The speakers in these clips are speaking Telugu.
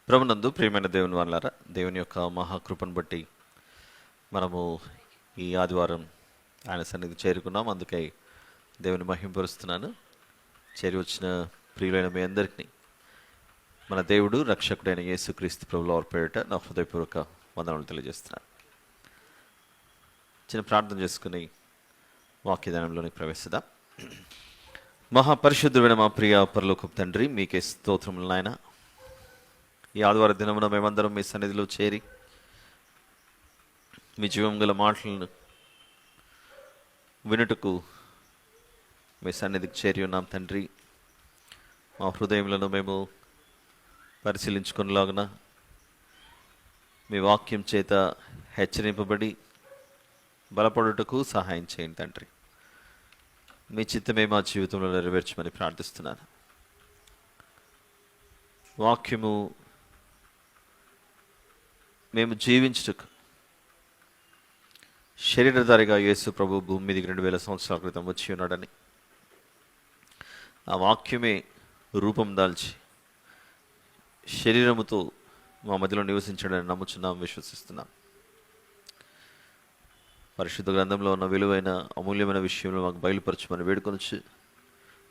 ప్రభునందు ప్రియమైన దేవుని వాళ్ళారా, దేవుని యొక్క మహాకృపను బట్టి మనము ఈ ఆదివారం ఆయన సన్నిధి చేరుకున్నాం. అందుకై దేవుని మహింపరుస్తున్నాను. చేరి వచ్చిన ప్రియులైన మీ అందరికీ మన దేవుడు రక్షకుడైన యేసుక్రీస్తు ప్రభుల వారి పేరిట నా హృదయపూర్వక వందనములు తెలియజేస్తున్నాను. చిన్న ప్రార్థన చేసుకుని వాక్యదానంలోనికి ప్రవేశిద్దాం. మహాపరిశుద్ధుడైన మా ప్రియ పరలోకపు తండ్రి, మీకే స్తోత్రములు నాయన. ఈ ఆదివార దినమున మేమందరం మీ సన్నిధిలో చేరి మీ జీవం గల మాటలను వినుటకు మీ సన్నిధికి చేరి ఉన్నాం తండ్రి. మా హృదయములను మేము పరిశీలించుకునేలాగున మీ వాక్యం చేత హెచ్చరింపబడి బలపడుటకు సహాయం చేయండి తండ్రి. మీ చిత్తమే మా జీవితంలో నెరవేర్చమని ప్రార్థిస్తున్నాను. వాక్యము మేము జీవించుటకు శరీరధారిగా యేసు ప్రభు భూమి మీదకి 2000 సంవత్సరాల క్రితం వచ్చి ఉన్నాడని, ఆ వాక్యమే రూపం దాల్చి శరీరముతో మా మధ్యలో నివసించడని నమ్ముచున్నాం, విశ్వసిస్తున్నాం. పరిశుద్ధ గ్రంథంలో ఉన్న విలువైన అమూల్యమైన విషయంలో మాకు బయలుపరచమని వేడుకొనొచ్చు.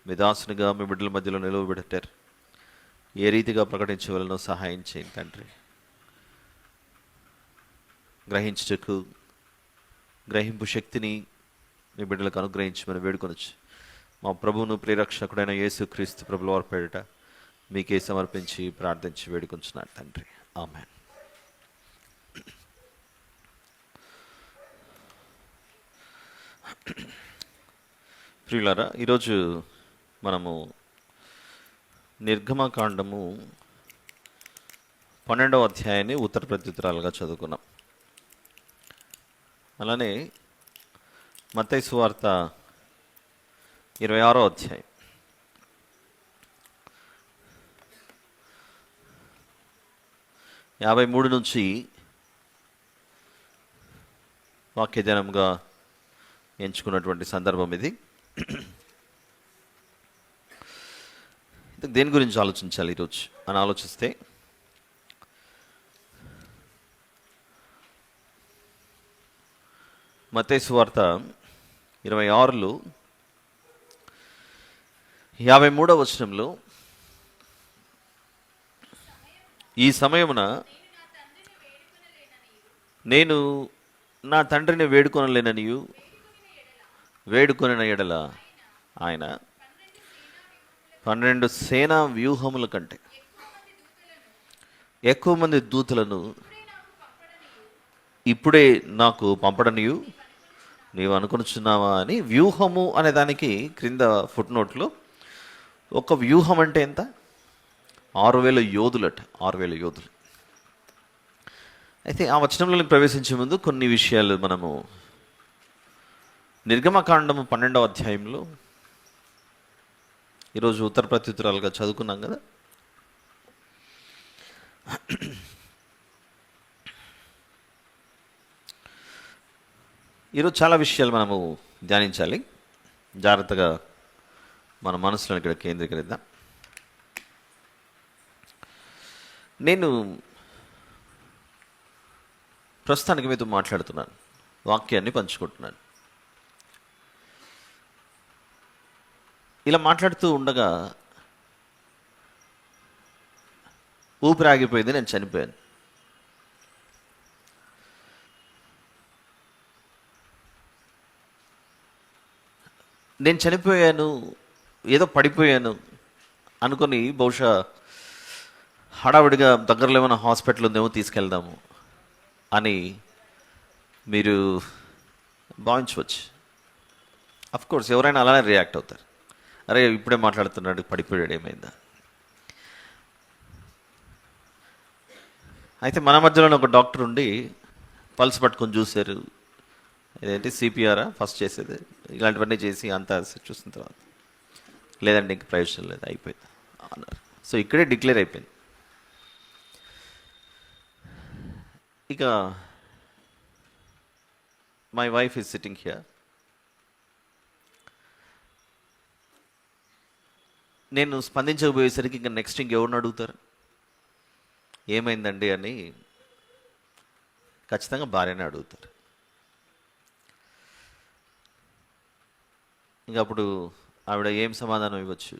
మీ దాసునిగా మీ బిడ్డల మధ్యలో నిలవబెట్టారు. ఏ రీతిగా ప్రకటించవలనో సహాయం చేయండి తండ్రి. గ్రహించుటకు గ్రహింపు శక్తిని మీ బిడ్డలకు అనుగ్రహించమని వేడుకొనొచ్చు. మా ప్రభువును ప్రియరక్షకుడైన యేసుక్రీస్తు ప్రభుల వారి పేరిట మీకే సమర్పించి ప్రార్థించి వేడుకొంచున్నాను తండ్రి. ఆమేన్. ప్రియులారా, ఈరోజు మనము నిర్గమకాండము 12వ అధ్యాయాన్ని ఉత్తర ప్రత్యుత్తరాలుగా చదువుకున్నాం. అలానే మత్తయి సువార్త 26వ అధ్యాయం, 53 నుంచి వాక్యజనంగా ఎంచుకున్నటువంటి సందర్భం ఇది. దేని గురించి ఆలోచించాలి ఈరోజు అని ఆలోచిస్తే, మత్తయి సువార్త 26లో 53వ వచనంలో, ఈ సమయమున నేను నా తండ్రిని వేడుకొనలేననియు వేడుకొనిన ఎడల ఆయన 12 సేనా వ్యూహముల కంటే ఎక్కువ మంది దూతలను ఇప్పుడే నాకు పంపడనియు నీవు అనుకొనుచున్నావా అని. వ్యూహము అనే దానికి క్రింద ఫుట్ నోట్లో ఒక వ్యూహం అంటే ఎంత? 6000 యోధులట, 6000 యోధులు. అయితే ఆ వచనంలో ప్రవేశించే ముందు కొన్ని విషయాలు మనము నిర్గమకాండము 12వ అధ్యాయంలో ఈరోజు ఉత్తర ప్రత్యుత్తరాలుగా చదువుకున్నాం కదా. ఈరోజు చాలా విషయాలు మనము ధ్యానించాలి. జాగ్రత్తగా మన మనసులను ఇక్కడ కేంద్రీకరిద్దాం. నేను ప్రస్తుతానికి మీతో మాట్లాడుతున్నాను, వాక్యాన్ని పంచుకుంటున్నాను. ఇలా మాట్లాడుతూ ఉండగా ఊపిరి ఆగిపోయింది, నేను చనిపోయాను. నేను చనిపోయాను, ఏదో పడిపోయాను అనుకొని బహుశా హడావిడిగా దగ్గరలో ఏమైనా హాస్పిటల్ ఉందేమో తీసుకెళ్దాము అని మీరు భావించవచ్చు. అఫ్కోర్స్ ఎవరైనా అలానే రియాక్ట్ అవుతారు. అరే ఇప్పుడే మాట్లాడుతున్నాడు, పడిపోయాడు, ఏమైందా? అయితే మన మధ్యలోనే ఒక డాక్టర్ ఉండి పల్స్ పట్టుకొని చూశారు. ఇదేంటి సిపిఆరా ఫస్ట్ చేసేది, ఇలాంటివన్నీ చేసి అంతా చూసిన తర్వాత లేదండి ఇంక ప్రయోజనం లేదు, అయిపోయింది అన్నారు. సో ఇక్కడే డిక్లేర్ అయిపోయింది. ఇక my wife is sitting here. నేను స్పందించకపోయేసరికి ఇంకా నెక్స్ట్ ఇంకెవరిని అడుగుతారు? ఏమైందండి అని ఖచ్చితంగా భార్యనే అడుగుతారు. ఇంకా అప్పుడు ఆవిడ ఏం సమాధానం ఇవ్వచ్చు?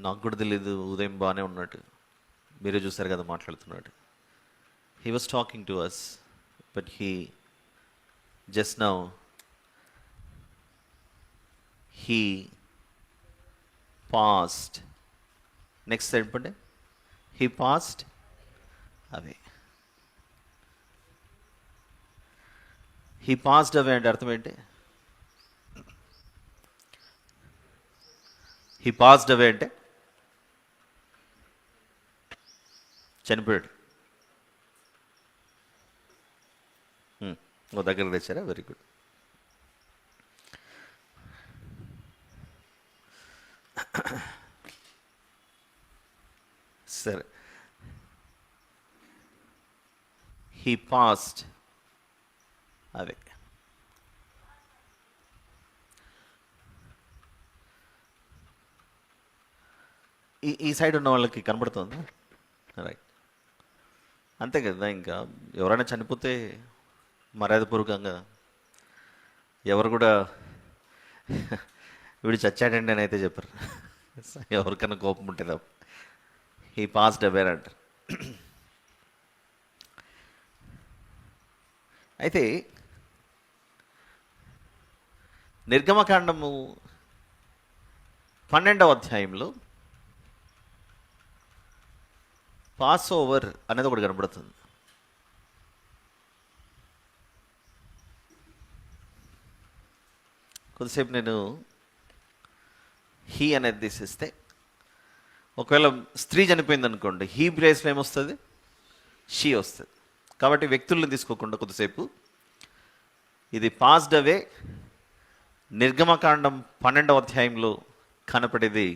నాకు కూడా తెలియదు, ఉదయం బాగానే ఉన్నట్టు, మీరే చూసారు కదా మాట్లాడుతున్నాడు. He was talking to us, but he just now he passed. Next చెప్పండి. He passed away. He passed away అంటే అర్థం ఏంటి? హీ పాస్డ్ అవే అంటే చనిపోయాడు. ఓ దగ్గర తెచ్చారా? Very good. సరే, హీ పాస్డ్ అవే. ఈ సైడ్ ఉన్న వాళ్ళకి కనబడుతుందా? రైట్, అంతే కదా. ఇంకా ఎవరైనా చనిపోతే మర్యాదపూర్వకంగా ఎవరు కూడా వీడు చచ్చాడండి అని అయితే చెప్పరు. ఎవరికైనా కోపం ఉంటుంది. హీ పాస్డ్ అవే అంటారు. అయితే నిర్గమకాండము 12వ అధ్యాయంలో పాస్ ఓవర్ అనేది ఒకటి కనబడుతుంది. కొద్దిసేపు నేను హీ అనేది తీసేస్తే, ఒకవేళ స్త్రీ చనిపోయింది అనుకోండి, హీ ప్లేస్లో ఏమొస్తుంది? షీ వస్తుంది. కాబట్టి వ్యక్తులను తీసుకోకుండా కొద్దిసేపు ఇది పాస్డ్ అవే నిర్గమకాండం 12వ అధ్యాయంలో కనపడేది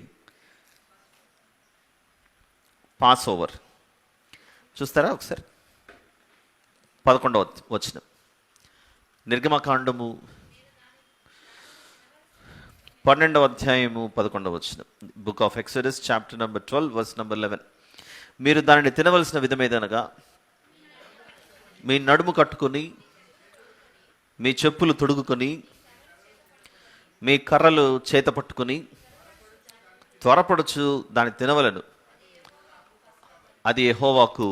పాస్ ఓవర్. చూస్తారా ఒకసారి? 11వ వచనం, నిర్గమకాండము 12వ అధ్యాయము 11వ వచనం. Book of Exodus chapter number 12 verse number 11. మీరు దానిని తినవలసిన విధమేదనగా, మీ నడుము కట్టుకొని, మీ చెప్పులు తొడుగుకొని, మీ కర్రలు చేత పట్టుకొని త్వరపడుచు దాన్ని తినవలను, అది యెహోవాకు.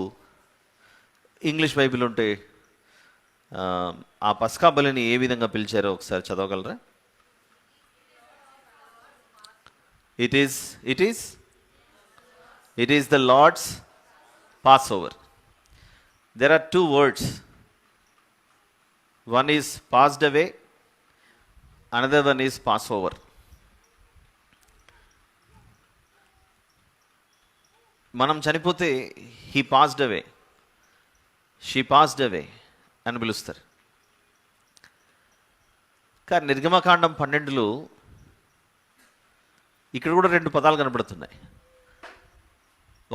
ఇంగ్లీష్ బైబిల్ ఉంటే ఆ పస్కా బలిని ఏ విధంగా పిలిచారో ఒకసారి చదవగలరా? It is the Lord's Passover. There are two words. One is passed away, another one is Passover. మనం చనిపోతే he passed away, she passed away అని పిలుస్తారు. కానీ నిర్గమకాండం 12లో ఇక్కడ కూడా రెండు పదాలు కనబడుతున్నాయి.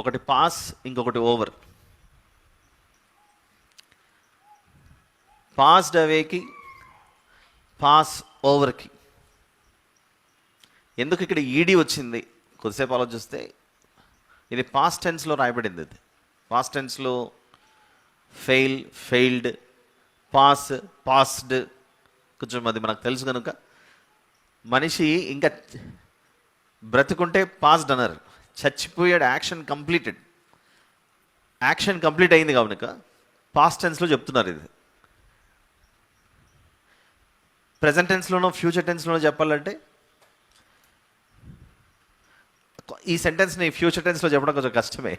ఒకటి పాస్, ఇంకొకటి ఓవర్. పాస్డ్ అవేకి, పాస్ ఓవర్కి ఎందుకు ఇక్కడ ఈడీ వచ్చింది? కొద్దిసేపు ఆలోచిస్తే ఇది పాస్ట్ టెన్స్లో రాయబడింది. ఇది పాస్ట్ టెన్స్లో ఫెయిల్, ఫెయిల్డ్, పాస్, పాస్డ్. కొంచెం అది మనకు తెలుసు కనుక మనిషి ఇంకా బ్రతుకుంటే పాస్డ్ అన్నారు, చచ్చిపోయాడు, యాక్షన్ కంప్లీటెడ్, యాక్షన్ కంప్లీట్ అయింది కనుక పాస్ట్ టెన్స్లో చెప్తున్నారు. ఇది ప్రెజెంట్ టెన్స్లోనో ఫ్యూచర్ టెన్స్లోనో చెప్పాలంటే ఈ సెంటెన్స్ని ఫ్యూచర్ టెన్స్లో చెప్పడం కొంచెం కష్టమే.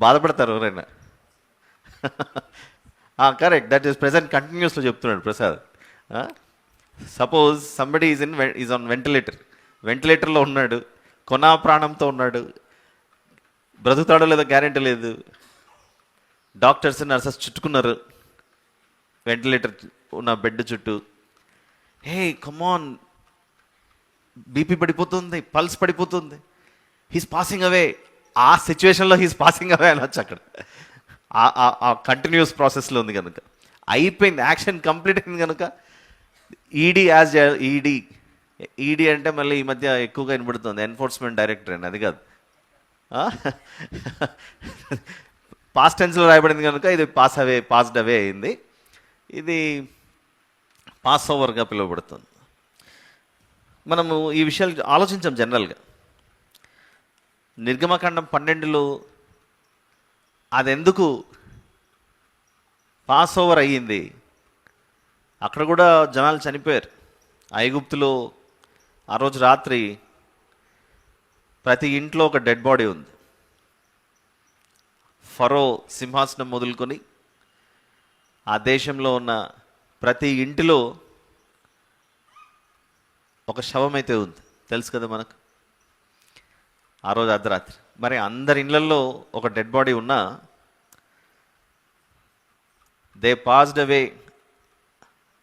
బాధపడతారు ఎవరైనా. కరెక్ట్, దట్ ఈస్ ప్రెజెంట్ కంటిన్యూస్లో చెప్తున్నాడు Prasad. Suppose somebody is on వెంటిలేటర్లో ఉన్నాడు, కొనా ప్రాణంతో ఉన్నాడు, బ్రతుకుతాడో లేదో గ్యారెంటీ లేదు. డాక్టర్స్, నర్సెస్ చుట్టుకున్నారు వెంటిలేటర్ ఉన్న బెడ్ చుట్టూ. హే కమాన్, బీపీ పడిపోతుంది, పల్స్ పడిపోతుంది, హీస్ పాసింగ్ అవే. ఆ సిచ్యువేషన్లో హీస్ పాసింగ్ అవే అనొచ్చు. అక్కడ ఆ కంటిన్యూస్ ప్రాసెస్లో ఉంది కనుక అయిపోయింది, యాక్షన్ కంప్లీట్ అయింది కనుక ఈడీ యాజ్ ఈడీ అంటే మళ్ళీ ఈ మధ్య ఎక్కువగా వినబడుతుంది ఎన్ఫోర్స్మెంట్ డైరెక్టర్ అని. అది కాదు, పాస్ట్ టెన్స్లో రాయబడింది కనుక ఇది పాస్డ్ అవే అయింది. ఇది పాస్ ఓవర్గా పిలువబడుతుంది. మనము ఈ విషయాలు ఆలోచించాం జనరల్గా. నిర్గమకాండం 12లో అదెందుకు పాస్ ఓవర్ అయ్యింది? అక్కడ కూడా జనాలు చనిపోయారు. ఐగుప్తులో ఆ రోజు రాత్రి ప్రతి ఇంట్లో ఒక డెడ్ బాడీ ఉంది. ఫరో సింహాసనం మొదలుకొని ఆ దేశంలో ఉన్న ప్రతి ఇంటిలో ఒక శవం అయితే ఉంది. తెలుసు కదా మనకు. ఆ రోజు అర్ధరాత్రి మరి అందరి ఇళ్లలో ఒక డెడ్ బాడీ ఉన్నా దే పాస్డ్ అవే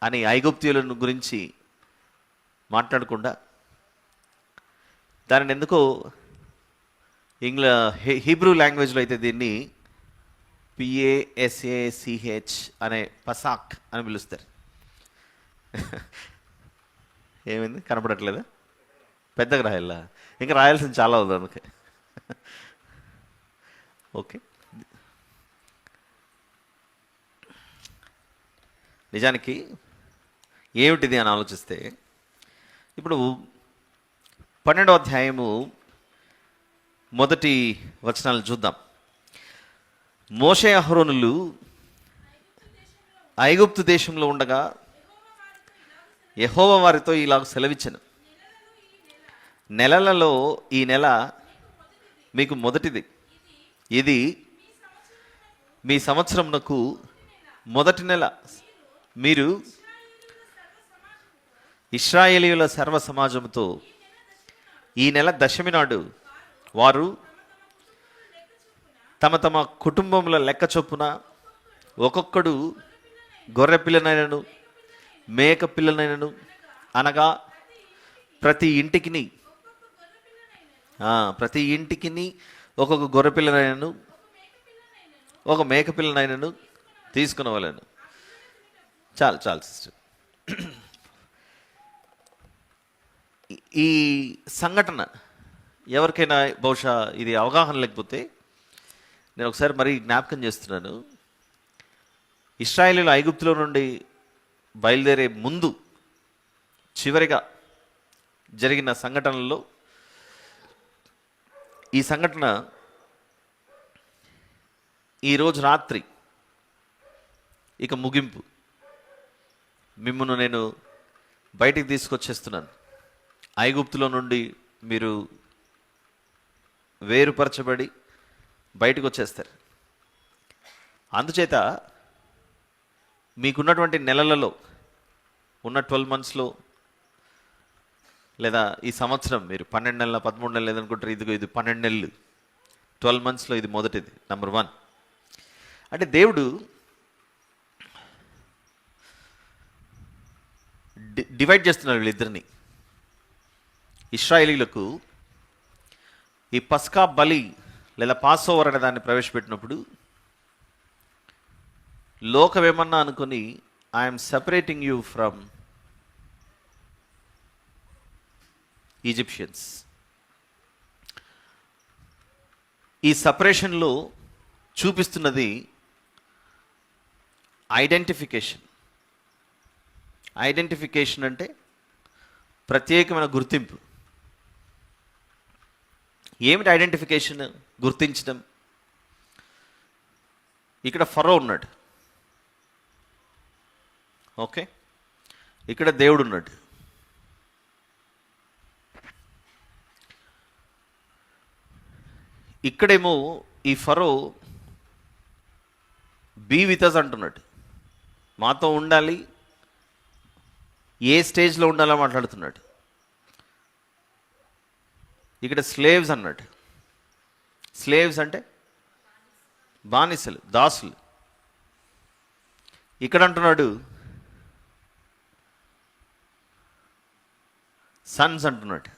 అని ఐగుప్తీయులను గురించి మాట్లాడకుండా దానిని ఎందుకో హీబ్రూ లాంగ్వేజ్లో అయితే దీన్ని PASACH అనే పసాక్ అని పిలుస్తారు. ఏమైంది, కనపడట్లేదా? పెద్దగా రాయాలా? ఇంకా రాయాల్సింది చాలా ఉంది అందుకే. ఓకే, నిజానికి ఏమిటిది అని ఆలోచిస్తే ఇప్పుడు 12వ అధ్యాయము మొదటి వచనాలు చూద్దాం. మోషే అహరోనులు ఐగుప్తు దేశంలో ఉండగా యెహోవా వారితో ఇలాగ సెలవిచ్చెను, నెలలలో ఈ నెల మీకు మొదటిది, ఇది మీ సంవత్సరమునకు మొదటి నెల. మీరు ఇశ్రాయేలీయుల సర్వ సమాజంతో ఈ నెల దశమి నాడు వారు తమ తమ కుటుంబముల లెక్క చొప్పున ఒక్కొక్కడు గొర్రె పిల్లనైనను మేక పిల్లనైనను అనగా ప్రతి ఇంటికి ఒక్కొక్క గొర్రె పిల్లనైనను ఒక మేక పిల్లనైనను తీసుకునవలెను. చాలు సిస్టర్. ఈ సంఘటన ఎవరికైనా బహుశా ఇది అవగాహన లేకపోతే నేను ఒకసారి మరీ జ్ఞాపకం చేస్తున్నాను. ఇశ్రాయేలీయులు ఐగుప్తులో నుండి బయలుదేరే ముందు చివరిగా జరిగిన సంఘటనల్లో ఈ సంఘటన ఈరోజు రాత్రి ఇక ముగింపు. మిమ్మల్ని నేను బయటికి తీసుకొచ్చేస్తున్నాను. ఐగుప్తులో నుండి మీరు వేరుపరచబడి బయటకు వచ్చేస్తారు. అందుచేత మీకున్నటువంటి నెలలలో ఉన్న 12 monthsలో లేదా ఈ సంవత్సరం మీరు 12 నెలల 13 నెలలు లేదనుకుంటారు. ఇది 12 నెలలు 12 monthsలో ఇది మొదటిది, నెంబర్ 1. అంటే దేవుడు డివైడ్ చేస్తున్నారు వీళ్ళిద్దరిని. ఇశ్రాయేలీయులకు ఈ పస్కా బలి లేదా పాస్ ఓవర్ అనే దాన్ని ప్రవేశపెట్టినప్పుడు లోకమేమన్నా అనుకుని I'm separating you from Egyptians. ఈ సపరేషన్లో చూపిస్తున్నది ఐడెంటిఫికేషన్. ఐడెంటిఫికేషన్ అంటే ప్రత్యేకమైన గుర్తింపు. ఏమిటి ఐడెంటిఫికేషన్? గుర్తించడం. ఇక్కడ ఫరో ఉన్నాడు, ఓకే, ఇక్కడ దేవుడు ఉన్నాడు. ఇక్కడేమో ఈ ఫరో బీ విత్ అస్ అంటున్నాడు, మాతో ఉండాలి, ఏ స్టేజ్లో ఉండాలో మాట్లాడుతున్నాడు. ఇక్కడ స్లేవ్స్ అన్నాడు. స్లేవ్స్ అంటే బానిసలు, దాసులు. ఇక్కడ అంటున్నాడు సన్స్ అంటున్నాడు.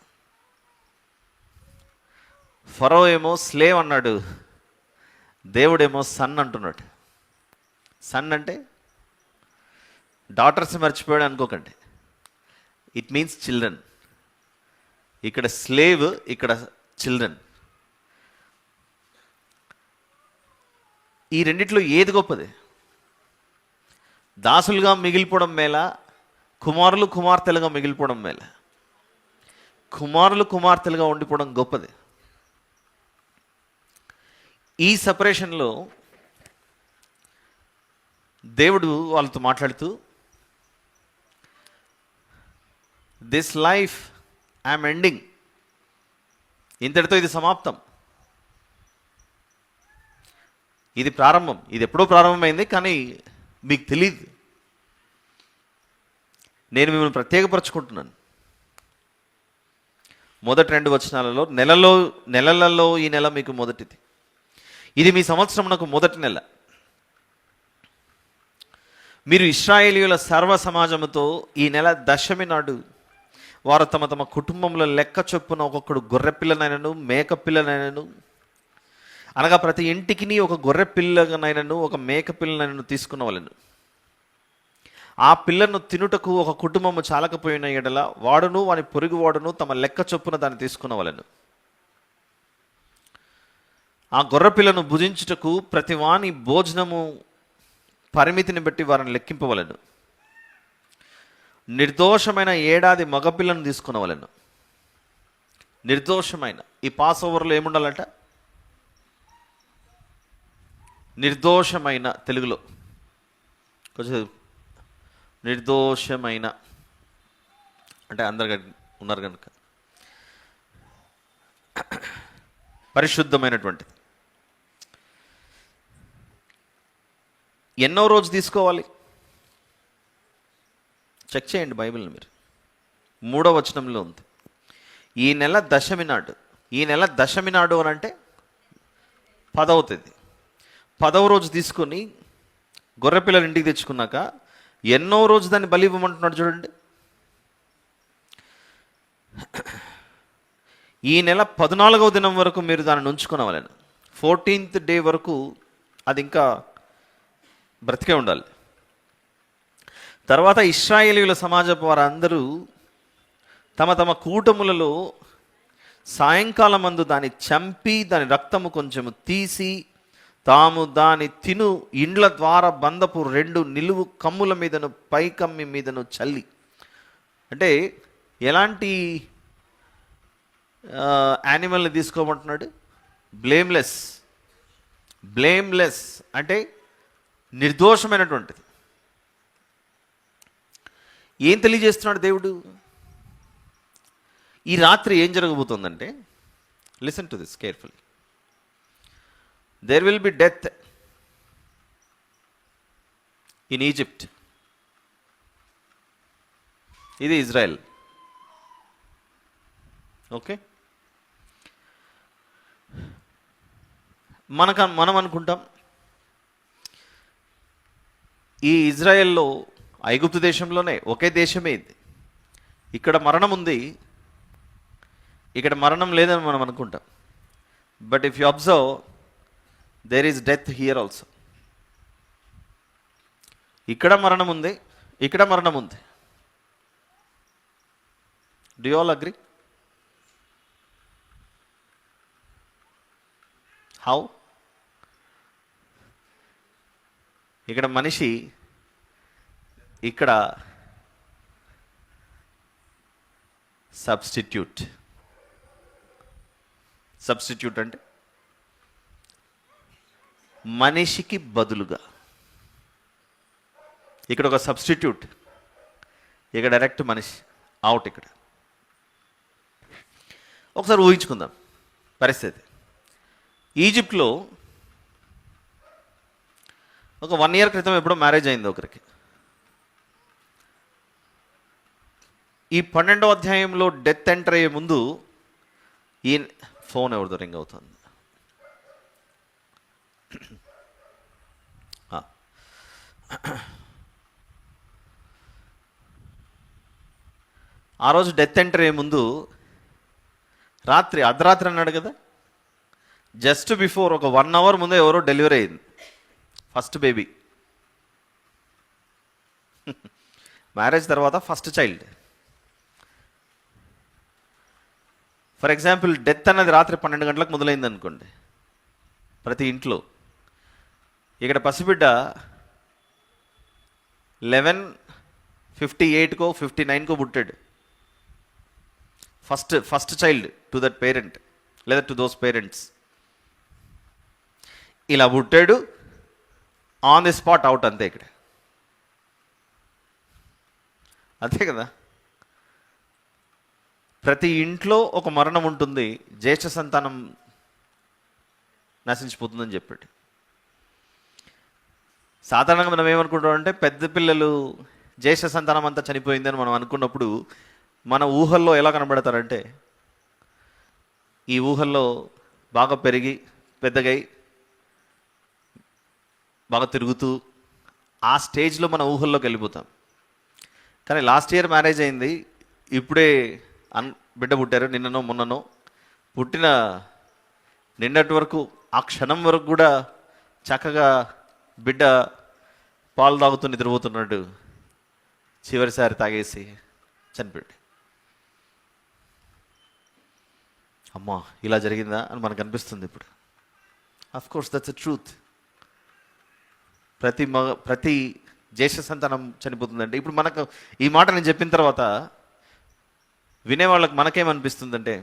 ఫరో ఏమో స్లేవ్ అన్నాడు, దేవుడేమో సన్ అంటున్నాడు. సన్ అంటే డాటర్స్ మర్చిపోయాడు అనుకోకండి, ఇట్ మీన్స్ చిల్డ్రన్. ఇక్కడ స్లేవ్, ఇక్కడ చిల్డ్రన్. ఈ రెండిట్లో ఏది గొప్పది? దాసులుగా మిగిలిపోవడం మేల, కుమారులు కుమార్తెలుగా మిగిలిపోవడం మేల? కుమారులు కుమార్తెలుగా ఉండిపోవడం గొప్పది. ఈ సపరేషన్లో దేవుడు వాళ్ళతో మాట్లాడుతూ, దిస్ లైఫ్ ఐఎమ్ ఎండింగ్, ఇంతటితో ఇది సమాప్తం. ఇది ప్రారంభం, ఇది ఎప్పుడో ప్రారంభమైంది, కానీ మీకు తెలియదు. నేను మిమ్మల్ని ప్రత్యేకపరచుకుంటున్నాను. మొదటి 2 వచనాలలో నెలలలో ఈ నెల మీకు మొదటిది. ఇది మీ సంవత్సరమునకు మొదటి నెల. మీరు ఇశ్రాయేలీయుల సర్వ సమాజముతో ఈ నెల దశమి నాడు వారు తమ తమ కుటుంబంలో లెక్క చొప్పున ఒక్కొక్కడు గొర్రె పిల్లనైనను మేక పిల్లనైనను, అనగా ప్రతి ఇంటికి ఒక గొర్రె పిల్లనైనను ఒక మేక పిల్లనైనను తీసుకున్నవాళ్ళను. ఆ పిల్లను తినుటకు ఒక కుటుంబము చాలకపోయిన ఎడల వాడును వాని పొరుగు వాడును తమ లెక్క చొప్పున దాన్ని తీసుకున్నవాళ్ళను. ఆ గొర్రె పిల్లను భుజించుటకు ప్రతి వాని భోజనము పరిమితిని బట్టి వారిని లెక్కింపవలను. నిర్దోషమైన ఏడాది మగపిల్లను తీసుకున్నవలను. నిర్దోషమైన, ఈ పాస్ ఓవర్లో ఏముండాలట? నిర్దోషమైన, తెలుగులో కొంచెం నిర్దోషమైన అంటే అందరు ఉన్నారు కనుక పరిశుద్ధమైనటువంటిది. ఎన్నో రోజు తీసుకోవాలి? చెక్ చేయండి బైబిల్ని మీరు. 3వ వచనంలో ఉంది, ఈ నెల దశమి నాడు. ఈ నెల దశమి నాడు అని అంటే 10వ తేదీ. 10వ రోజు తీసుకొని గొర్రెపిల్లలు ఇంటికి తెచ్చుకున్నాక ఎన్నో రోజు దాన్ని బలి ఇవ్వమంటున్నాడు చూడండి. ఈ నెల 14వ దినం వరకు మీరు దానిని ఉంచుకునేవాళ్ళని. 14th డే వరకు అది ఇంకా బ్రతికే ఉండాలి. తర్వాత ఇశ్రాయేలీయుల సమాజపు వారందరూ తమ తమ కూటములలో సాయంకాలం మందు దాన్ని చంపి దాని రక్తము కొంచెము తీసి తాము దాని తిను ఇండ్ల ద్వారా బంధపు 2 నిలువు కమ్ముల మీదను పైకమ్మి మీదను చల్లి. అంటే ఎలాంటి యానిమల్ని తీసుకోమంటున్నాడు? బ్లేమ్లెస్ అంటే నిర్దోషమైనటువంటిది. ఏం తెలియజేస్తున్నాడు దేవుడు? ఈ రాత్రి ఏం జరగబోతుందంటే, listen to this carefully. There will be death in Egypt. ఇది ఇజ్రాయెల్. ఓకే, మనం అనుకుంటాం ఈ ఇజ్రాయెల్లో, ఐగుప్తు దేశంలోనే, ఒకే దేశమే ఇది, ఇక్కడ మరణం ఉంది, ఇక్కడ మరణం లేదని మనం అనుకుంటాం. But if you observe, there is death here also. ఇక్కడ మరణం ఉంది, ఇక్కడ మరణం ఉంది. Do you all agree? How? ఇక్కడ మనిషి, ఇక్కడ సబ్స్టిట్యూట్ అంటే మనిషికి బదులుగా. ఇక్కడ ఒక సబ్స్టిట్యూట్, ఇక్కడ డైరెక్ట్ మనిషి అవుట్. ఇక్కడ ఒకసారి ఊహించుకుందాం పరిస్థితి. ఈజిప్ట్లో ఒక 1 year క్రితం ఎప్పుడో మ్యారేజ్ అయింది ఒకరికి. ఈ 12వ అధ్యాయంలో డెత్ ఎంటర్ అయ్యే ముందు ఈ ఫోన్ ఎవరిదో రింగ్ అవుతుంది. ఆ రోజు డెత్ ఎంటర్ అయ్యే ముందు అర్ధరాత్రి అన్నాడు కదా, జస్ట్ బిఫోర్ ఒక 1 hour ముందే ఎవరో డెలివరీ అయింది, ఫస్ట్ బేబీ. మ్యారేజ్ తర్వాత first child. For example, death అన్నది రాత్రి 12 గంటలకు మొదలైంది అనుకోండి ప్రతి ఇంట్లో. ఇక్కడ పసిబిడ్డ 11:58కో 59కో పుట్టాడు. First child to that parent లేదా టు దోస్ పేరెంట్స్. ఇలా పుట్టాడు, ఆన్ ది స్పాట్ అవుట్, అంతే. ఇక్కడ అంతే కదా. ప్రతి ఇంట్లో ఒక మరణం ఉంటుంది, జ్యేష్ఠ సంతానం నశించిపోతుందని చెప్పాడు. సాధారణంగా మనం ఏమనుకుంటామంటే పెద్ద పిల్లలు జ్యేష్ఠ సంతానం అంతా చనిపోయిందని మనం అనుకున్నప్పుడు మన ఊహల్లో ఎలా కనబడతారంటే, ఈ ఊహల్లో బాగా పెరిగి పెద్దగై బాగా తిరుగుతూ ఆ స్టేజ్లో మన ఊహల్లోకి వెళ్ళిపోతాం. కానీ లాస్ట్ ఇయర్ మ్యారేజ్ అయింది, ఇప్పుడే బిడ్డ పుట్టారు, నిన్ననో మొన్ననో పుట్టిన నిన్నటి వరకు ఆ క్షణం వరకు కూడా చక్కగా బిడ్డ పాలు తాగుతూ నిద్రపోతున్నాడు, చివరిసారి తాగేసి చనిపోయాడు. అమ్మా ఇలా జరిగిందా అని మనకు అనిపిస్తుంది ఇప్పుడు. Of course that's a truth. ప్రతి జ్యేష్ఠ సంతానం చనిపోతుందంటే, ఇప్పుడు మనకు ఈ మాట నేను చెప్పిన తర్వాత వినేవాళ్ళకి మనకేమనిపిస్తుందంటే,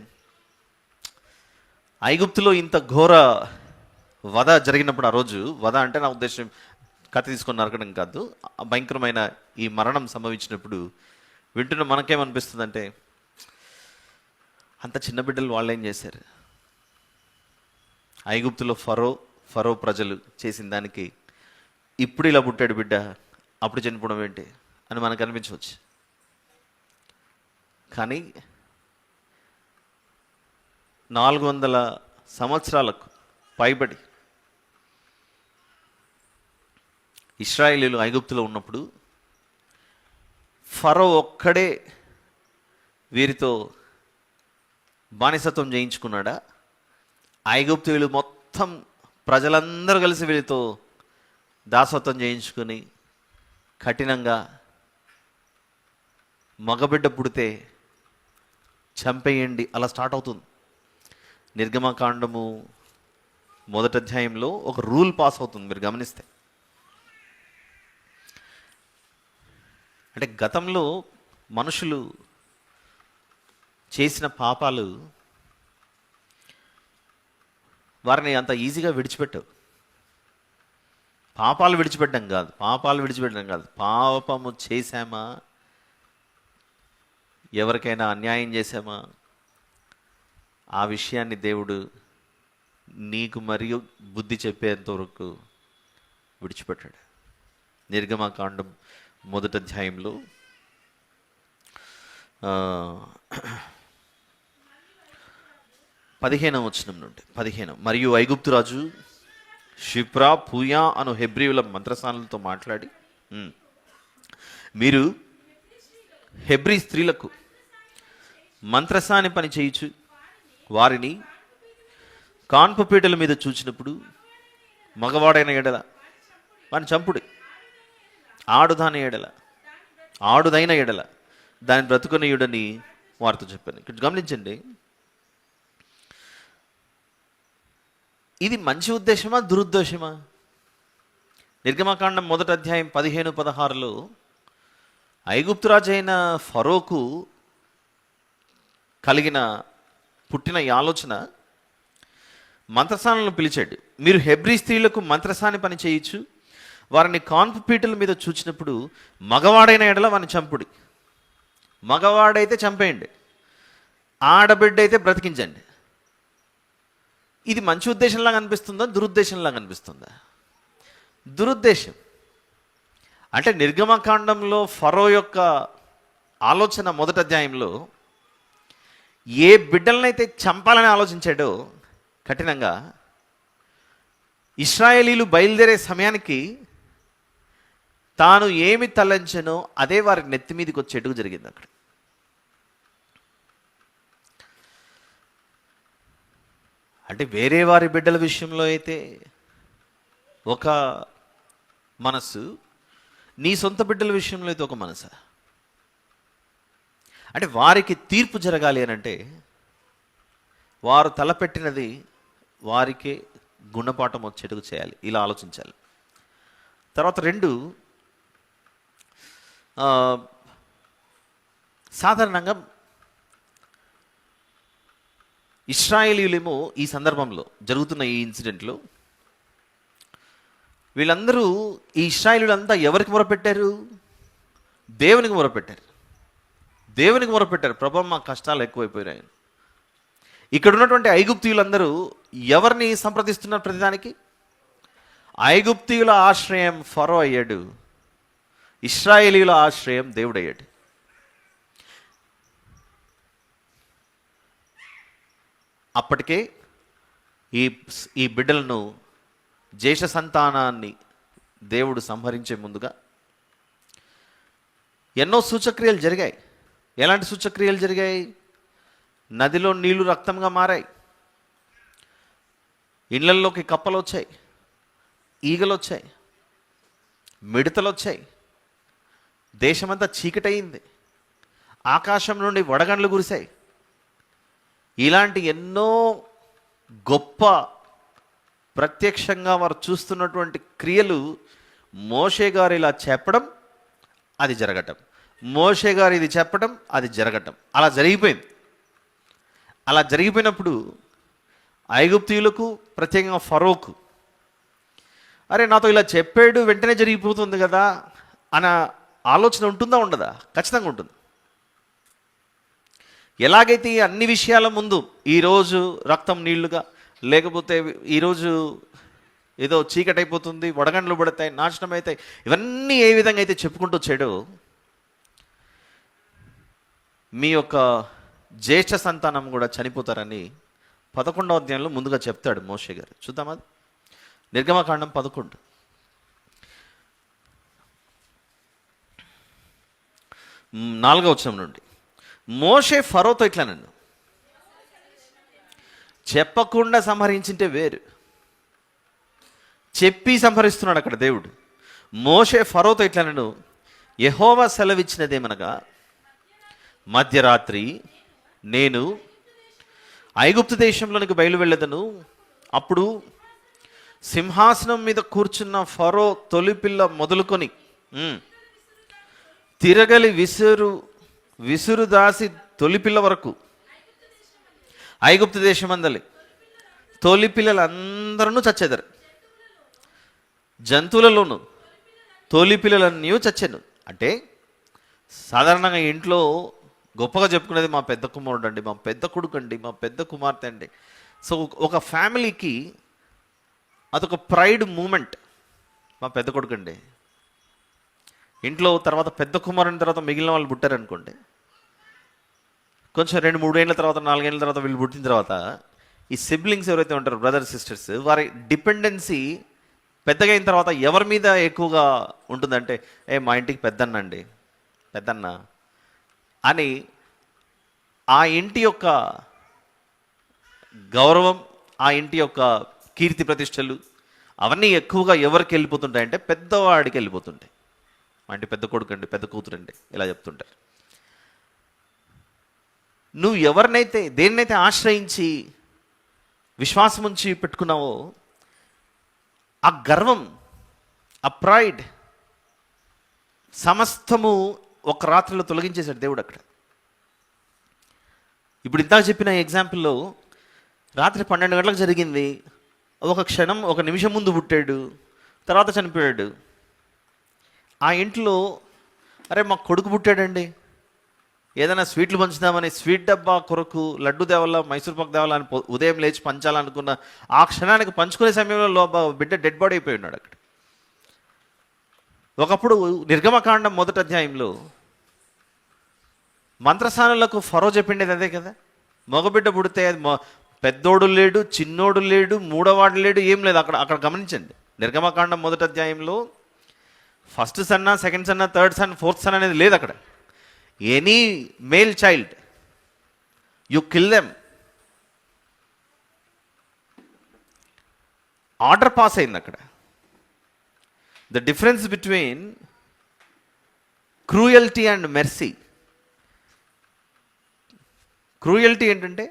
ఐగుప్తులో ఇంత ఘోర వధ జరిగినప్పుడు, ఆ రోజు వధ అంటే నా ఉద్దేశం కత్తి తీసుకొని నరకడం కాదు, భయంకరమైన ఈ మరణం సంభవించినప్పుడు వింటున్న మనకేమనిపిస్తుందంటే, అంత చిన్న బిడ్డలు వాళ్ళు ఏం చేశారు? ఐగుప్తులో ఫరో ప్రజలు చేసిన దానికి ఇప్పుడు ఇలా పుట్టాడు బిడ్డ, అప్పుడు చనిపోవడం ఏంటి అని మనకు అనిపించవచ్చు. కానీ 400 సంవత్సరాలకు పైబడి ఇశ్రాయేలీయులు ఐగుప్తులో ఉన్నప్పుడు ఫరో ఒక్కడే వీరితో బానిసత్వం చేయించుకున్నాడా? ఐగుప్తీయులు మొత్తం ప్రజలందరూ కలిసి వీరితో దాసత్వం చేయించుకొని కఠినంగా మగబిడ్డ పుడితే చంపేయండి అలా స్టార్ట్ అవుతుంది. నిర్గమకాండము 1వ అధ్యాయంలో ఒక రూల్ పాస్ అవుతుంది, మీరు గమనిస్తే. అంటే గతంలో మనుషులు చేసిన పాపాలు వారిని అంత ఈజీగా విడిచిపెట్టవు. పాపాలు విడిచిపెట్టడం కాదు, పాపము చేశామా, ఎవరికైనా అన్యాయం చేశామా, ఆ విషయాన్ని దేవుడు నీకు మరియు బుద్ధి చెప్పేంత వరకు విడిచిపెట్టాడు. నిర్గమకాండం 1వ అధ్యాయంలో 15వ వచనం నుండి 15. మరియు ఐగుప్తు రాజు షిప్రా పూయా అను హెబ్రీయుల మంత్రసానులతో మాట్లాడి, మీరు హెబ్రీ స్త్రీలకు మంత్రసాని పని చేయుచు వారిని కాన్పు పీటల మీద చూచినప్పుడు మగవాడైన ఎడల వారిని చంపుడి, ఆడుదైన ఎడల దాన్ని బ్రతుకునీయుడని వారితో చెప్పాను. ఇక్కడ గమనించండి, ఇది మంచి ఉద్దేశమా దురుద్దేశమా? నిర్గమకాండం 1వ అధ్యాయం 15-16లో ఐగుప్తురాజు అయిన ఫరోకు పుట్టిన ఈ ఆలోచన మంత్రసానులను పిలిచాడు. మీరు హెబ్రీ స్త్రీలకు మంత్రసాని పని చేయొచ్చు, వారిని కాన్పు పీటల మీద చూచినప్పుడు మగవాడైన ఎడల వారిని చంపుడి. మగవాడైతే చంపేయండి, ఆడబిడ్డ అయితే బ్రతికించండి. ఇది మంచి ఉద్దేశంలాగా అనిపిస్తుందా దురుద్దేశంలాగా అనిపిస్తుందా? దురుద్దేశం. అంటే నిర్గమకాండంలో ఫరో యొక్క ఆలోచన 1వ అధ్యాయంలో ఏ బిడ్డలనైతే చంపాలని ఆలోచించాడో కఠినంగా, ఇశ్రాయేలీలు బయలుదేరే సమయానికి తాను ఏమి తలంచెనో అదే వారి నెత్తి మీదకి వచ్చేట్టుగా జరిగింది. అక్కడ అంటే వేరే వారి బిడ్డల విషయంలో అయితే ఒక మనసు, నీ సొంత బిడ్డల విషయంలో అయితే ఒక మనసా? అంటే వారికి తీర్పు జరగాలి అని అంటే వారు తలపెట్టినది వారికే గుణపాఠం వచ్చేట్టుగా చేయాలి, ఇలా ఆలోచించాలి. తర్వాత 2, సాధారణంగా ఇశ్రాయేలీయులేమో ఈ సందర్భంలో జరుగుతున్న ఈ ఇన్సిడెంట్లో వీళ్ళందరూ, ఈ ఇశ్రాయేలీయులంతా ఎవరికి మొరపెట్టారు? దేవునికి మొరపెట్టారు. దేవునికి మొరపెట్టారు, ప్రభు మా కష్టాలు ఎక్కువైపోయినాయి. ఇక్కడ ఉన్నటువంటి ఐగుప్తీయులందరూ ఎవరిని సంప్రదిస్తున్నారు? ప్రతిదానికి ఐగుప్తీయుల ఆశ్రయం ఫరో అయ్యాడు, ఇశ్రాయేలీయుల ఆశ్రయం దేవుడయ్యాడు. అప్పటికే ఈ బిడ్డలను, జ్యేష్ఠ సంతానాన్ని దేవుడు సంహరించే ముందుగా ఎన్నో సూచక్రియలు జరిగాయి. ఎలాంటి సూచక్రియలు జరిగాయి? నదిలో నీళ్లు రక్తంగా మారాయి, ఇళ్లల్లోకి కప్పలు వచ్చాయి, ఈగలు వచ్చాయి, మిడతలు వచ్చాయి, దేశమంతా చీకటయింది, ఆకాశం నుండి వడగండ్లు కురిశాయి. ఇలాంటి ఎన్నో గొప్ప ప్రత్యక్షంగా వారు చూస్తున్నటువంటి క్రియలు మోషే గారు ఇలా చెప్పడం, అది జరగటం, మోషే గారు ఇది చెప్పడం, అది జరగటం, అలా జరిగిపోయింది. అలా జరిగిపోయినప్పుడు ఐగుప్తీయులకు, ప్రత్యేకంగా ఫరోకు, అరే నాతో ఇలా చెప్పాడు, వెంటనే జరిగిపోతుంది కదా అన్న ఆలోచన ఉంటుందా? ఉండదా? ఖచ్చితంగా ఉంటుంది. ఎలాగైతే అన్ని విషయాల ముందు ఈరోజు రక్తం నీళ్లుగా, లేకపోతే ఈరోజు ఏదో చీకటి అయిపోతుంది, వడగండ్లు పడతాయి, నాశనం అవుతాయి, ఇవన్నీ ఏ విధంగా అయితే చెప్పుకుంటూ వచ్చాడో, మీ యొక్క జ్యేష్ఠ సంతానం కూడా చనిపోతారని 11వ అధ్యాయంలో ముందుగా చెప్తాడు మోషే గారు. చూద్దాం, అది నిర్గమకాండం 11, 4వ వచనం నుండి. మోషే ఫరోతో ఇట్లా, నన్ను చెప్పకుండా సంహరించింటే వేరు, చెప్పి సంహరిస్తున్నాడు అక్కడ దేవుడు. మోషే ఫరోతో ఇట్లా, నన్ను యెహోవా సెలవిచ్చినదేమనగా, మధ్యరాత్రి నేను ఐగుప్తు దేశంలోనికి బయలు వెళ్ళదను, అప్పుడు సింహాసనం మీద కూర్చున్న ఫరో తొలిపిల్ల మొదలుకొని తిరగలి విసురు దాసి తొలిపిల్ల వరకు ఐగుప్తు దేశమందలి తొలిపిల్లలందరూ చచ్చెదరు, జంతువులలోను తొలిపిల్లలన్నీ చచ్చాను. అంటే సాధారణంగా ఇంట్లో గొప్పగా చెప్పుకునేది మా పెద్ద కుమారుడు అండి, మా పెద్ద కొడుకు అండి, మా పెద్ద కుమార్తె అండి. సో ఒక ఫ్యామిలీకి అదొక ప్రైడ్ మూమెంట్. మా పెద్ద కొడుకు అండి ఇంట్లో, తర్వాత పెద్ద కుమారుని తర్వాత మిగిలిన వాళ్ళు పుట్టారనుకోండి, కొంచెం 2-3 ఏళ్ళ తర్వాత, 4 ఏళ్ళ తర్వాత వీళ్ళు పుట్టిన తర్వాత ఈ సిబ్లింగ్స్ ఎవరైతే ఉంటారో, బ్రదర్స్ సిస్టర్స్, వారి డిపెండెన్సీ పెద్దగా అయిన తర్వాత ఎవరి మీద ఎక్కువగా ఉంటుందంటే, మా ఇంటికి పెద్దన్న అండి, పెద్దన్న అని ఆ ఇంటి యొక్క గౌరవం, ఆ ఇంటి యొక్క కీర్తి ప్రతిష్టలు అవన్నీ ఎక్కువగా ఎవరికి వెళ్ళిపోతుంటాయంటే పెద్దవాడికి వెళ్ళిపోతుంటాయి. మా ఇంటి పెద్ద కొడుకు అండి, పెద్ద కూతురు అండి, ఇలా చెప్తుంటారు. నువ్వు ఎవరినైతే, దేన్నైతే ఆశ్రయించి విశ్వాసం ఉంచి పెట్టుకున్నావో, ఆ గర్వం, ఆ ప్రైడ్ సమస్తము ఒక రాత్రిలో తొలగించేశాడు దేవుడు అక్కడ. ఇప్పుడు ఇందాక చెప్పిన ఎగ్జాంపుల్లో రాత్రి 12 గంటలకు జరిగింది, ఒక క్షణం, ఒక నిమిషం ముందు పుట్టాడు, తర్వాత చనిపోయాడు. ఆ ఇంట్లో అరే మా కొడుకు పుట్టాడండి, ఏదైనా స్వీట్లు పంచుదామని స్వీట్ డబ్బా కొరకు లడ్డు తేవాలా, మైసూర్ పాక్ తేవాలా అని ఉదయం లేచి పంచాలనుకున్న ఆ క్షణానికి పంచుకునే సమయంలో బిడ్డ డెడ్ బాడీ అయిపోయి ఉన్నాడు అక్కడ. ఒకప్పుడు నిర్గమకాండం 1వ అధ్యాయంలో మంత్రసానులకు ఫరో చెప్పిండేది అదే కదా, మగబిడ్డ పుడితే పెద్దోడు లేడు, చిన్నోడు లేడు, మూడోవాడు లేడు, ఏం లేదు. అక్కడ గమనించండి, నిర్గమకాండం 1వ అధ్యాయంలో first son, second son, third son, fourth son అనేది లేదు అక్కడ. Any male child you kill them. Order pass అయింది అక్కడ. The difference between cruelty and mercy. Cruelty ఏంటంటే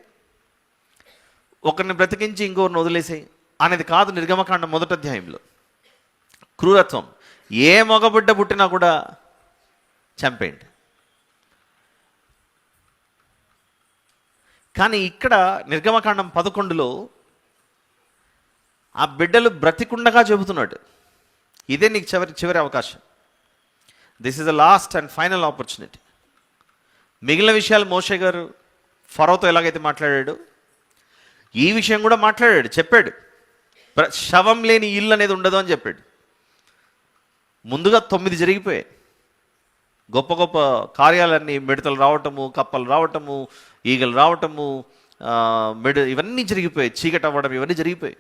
ఒకరిని బ్రతికించి ఇంకొకరిని వదిలేసేయి అనేది కాదు. నిర్గమకాండం 1వ అధ్యాయంలో క్రూరత్వం ఏ మగబిడ్డ పుట్టినా కూడా చంపేయండి. కానీ ఇక్కడ నిర్గమకాండం 11లో ఆ బిడ్డలు బ్రతికుండగా చెబుతున్నాడు, ఇదే నీకు చివరి అవకాశం. This is the last and final opportunity. మిగిలిన విషయాలు మోషే గారు ఫరోతో ఎలాగైతే మాట్లాడాడు, ఈ విషయం కూడా మాట్లాడాడు, చెప్పాడు. శవం లేని ఇల్లు అనేది ఉండదు అని చెప్పాడు. ముందుగా 9 జరిగిపోయాయి. గొప్ప గొప్ప కార్యాలన్నీ, మిడతలు రావటము, కప్పలు రావటము, ఈగలు రావటము, ఇవన్నీ జరిగిపోయాయి. చీకటి అవ్వడం, ఇవన్నీ జరిగిపోయాయి.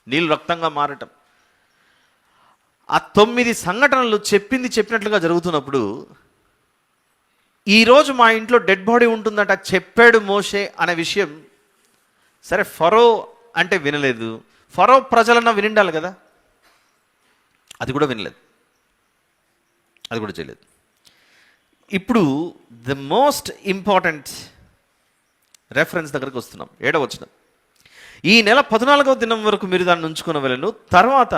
నీళ్ళు రక్తంగా మారటం. ఆ 9 సంఘటనలు చెప్పినట్లుగా జరుగుతున్నప్పుడు, ఈరోజు మా ఇంట్లో డెడ్ బాడీ ఉంటుందట చెప్పాడు మోషే అనే విషయం, సరే ఫరో అంటే వినలేదు, ఫరో ప్రజలన్నా వినిండాలి కదా, అది కూడా వినలేదు, అది కూడా చేయలేదు. ఇప్పుడు ద మోస్ట్ ఇంపార్టెంట్ రెఫరెన్స్ దగ్గరకు వస్తున్నాం. 7వ వచనం, ఈ నెల 14వ దినం వరకు మీరు దాన్ని ఉంచుకున్న వెళ్ళను. తర్వాత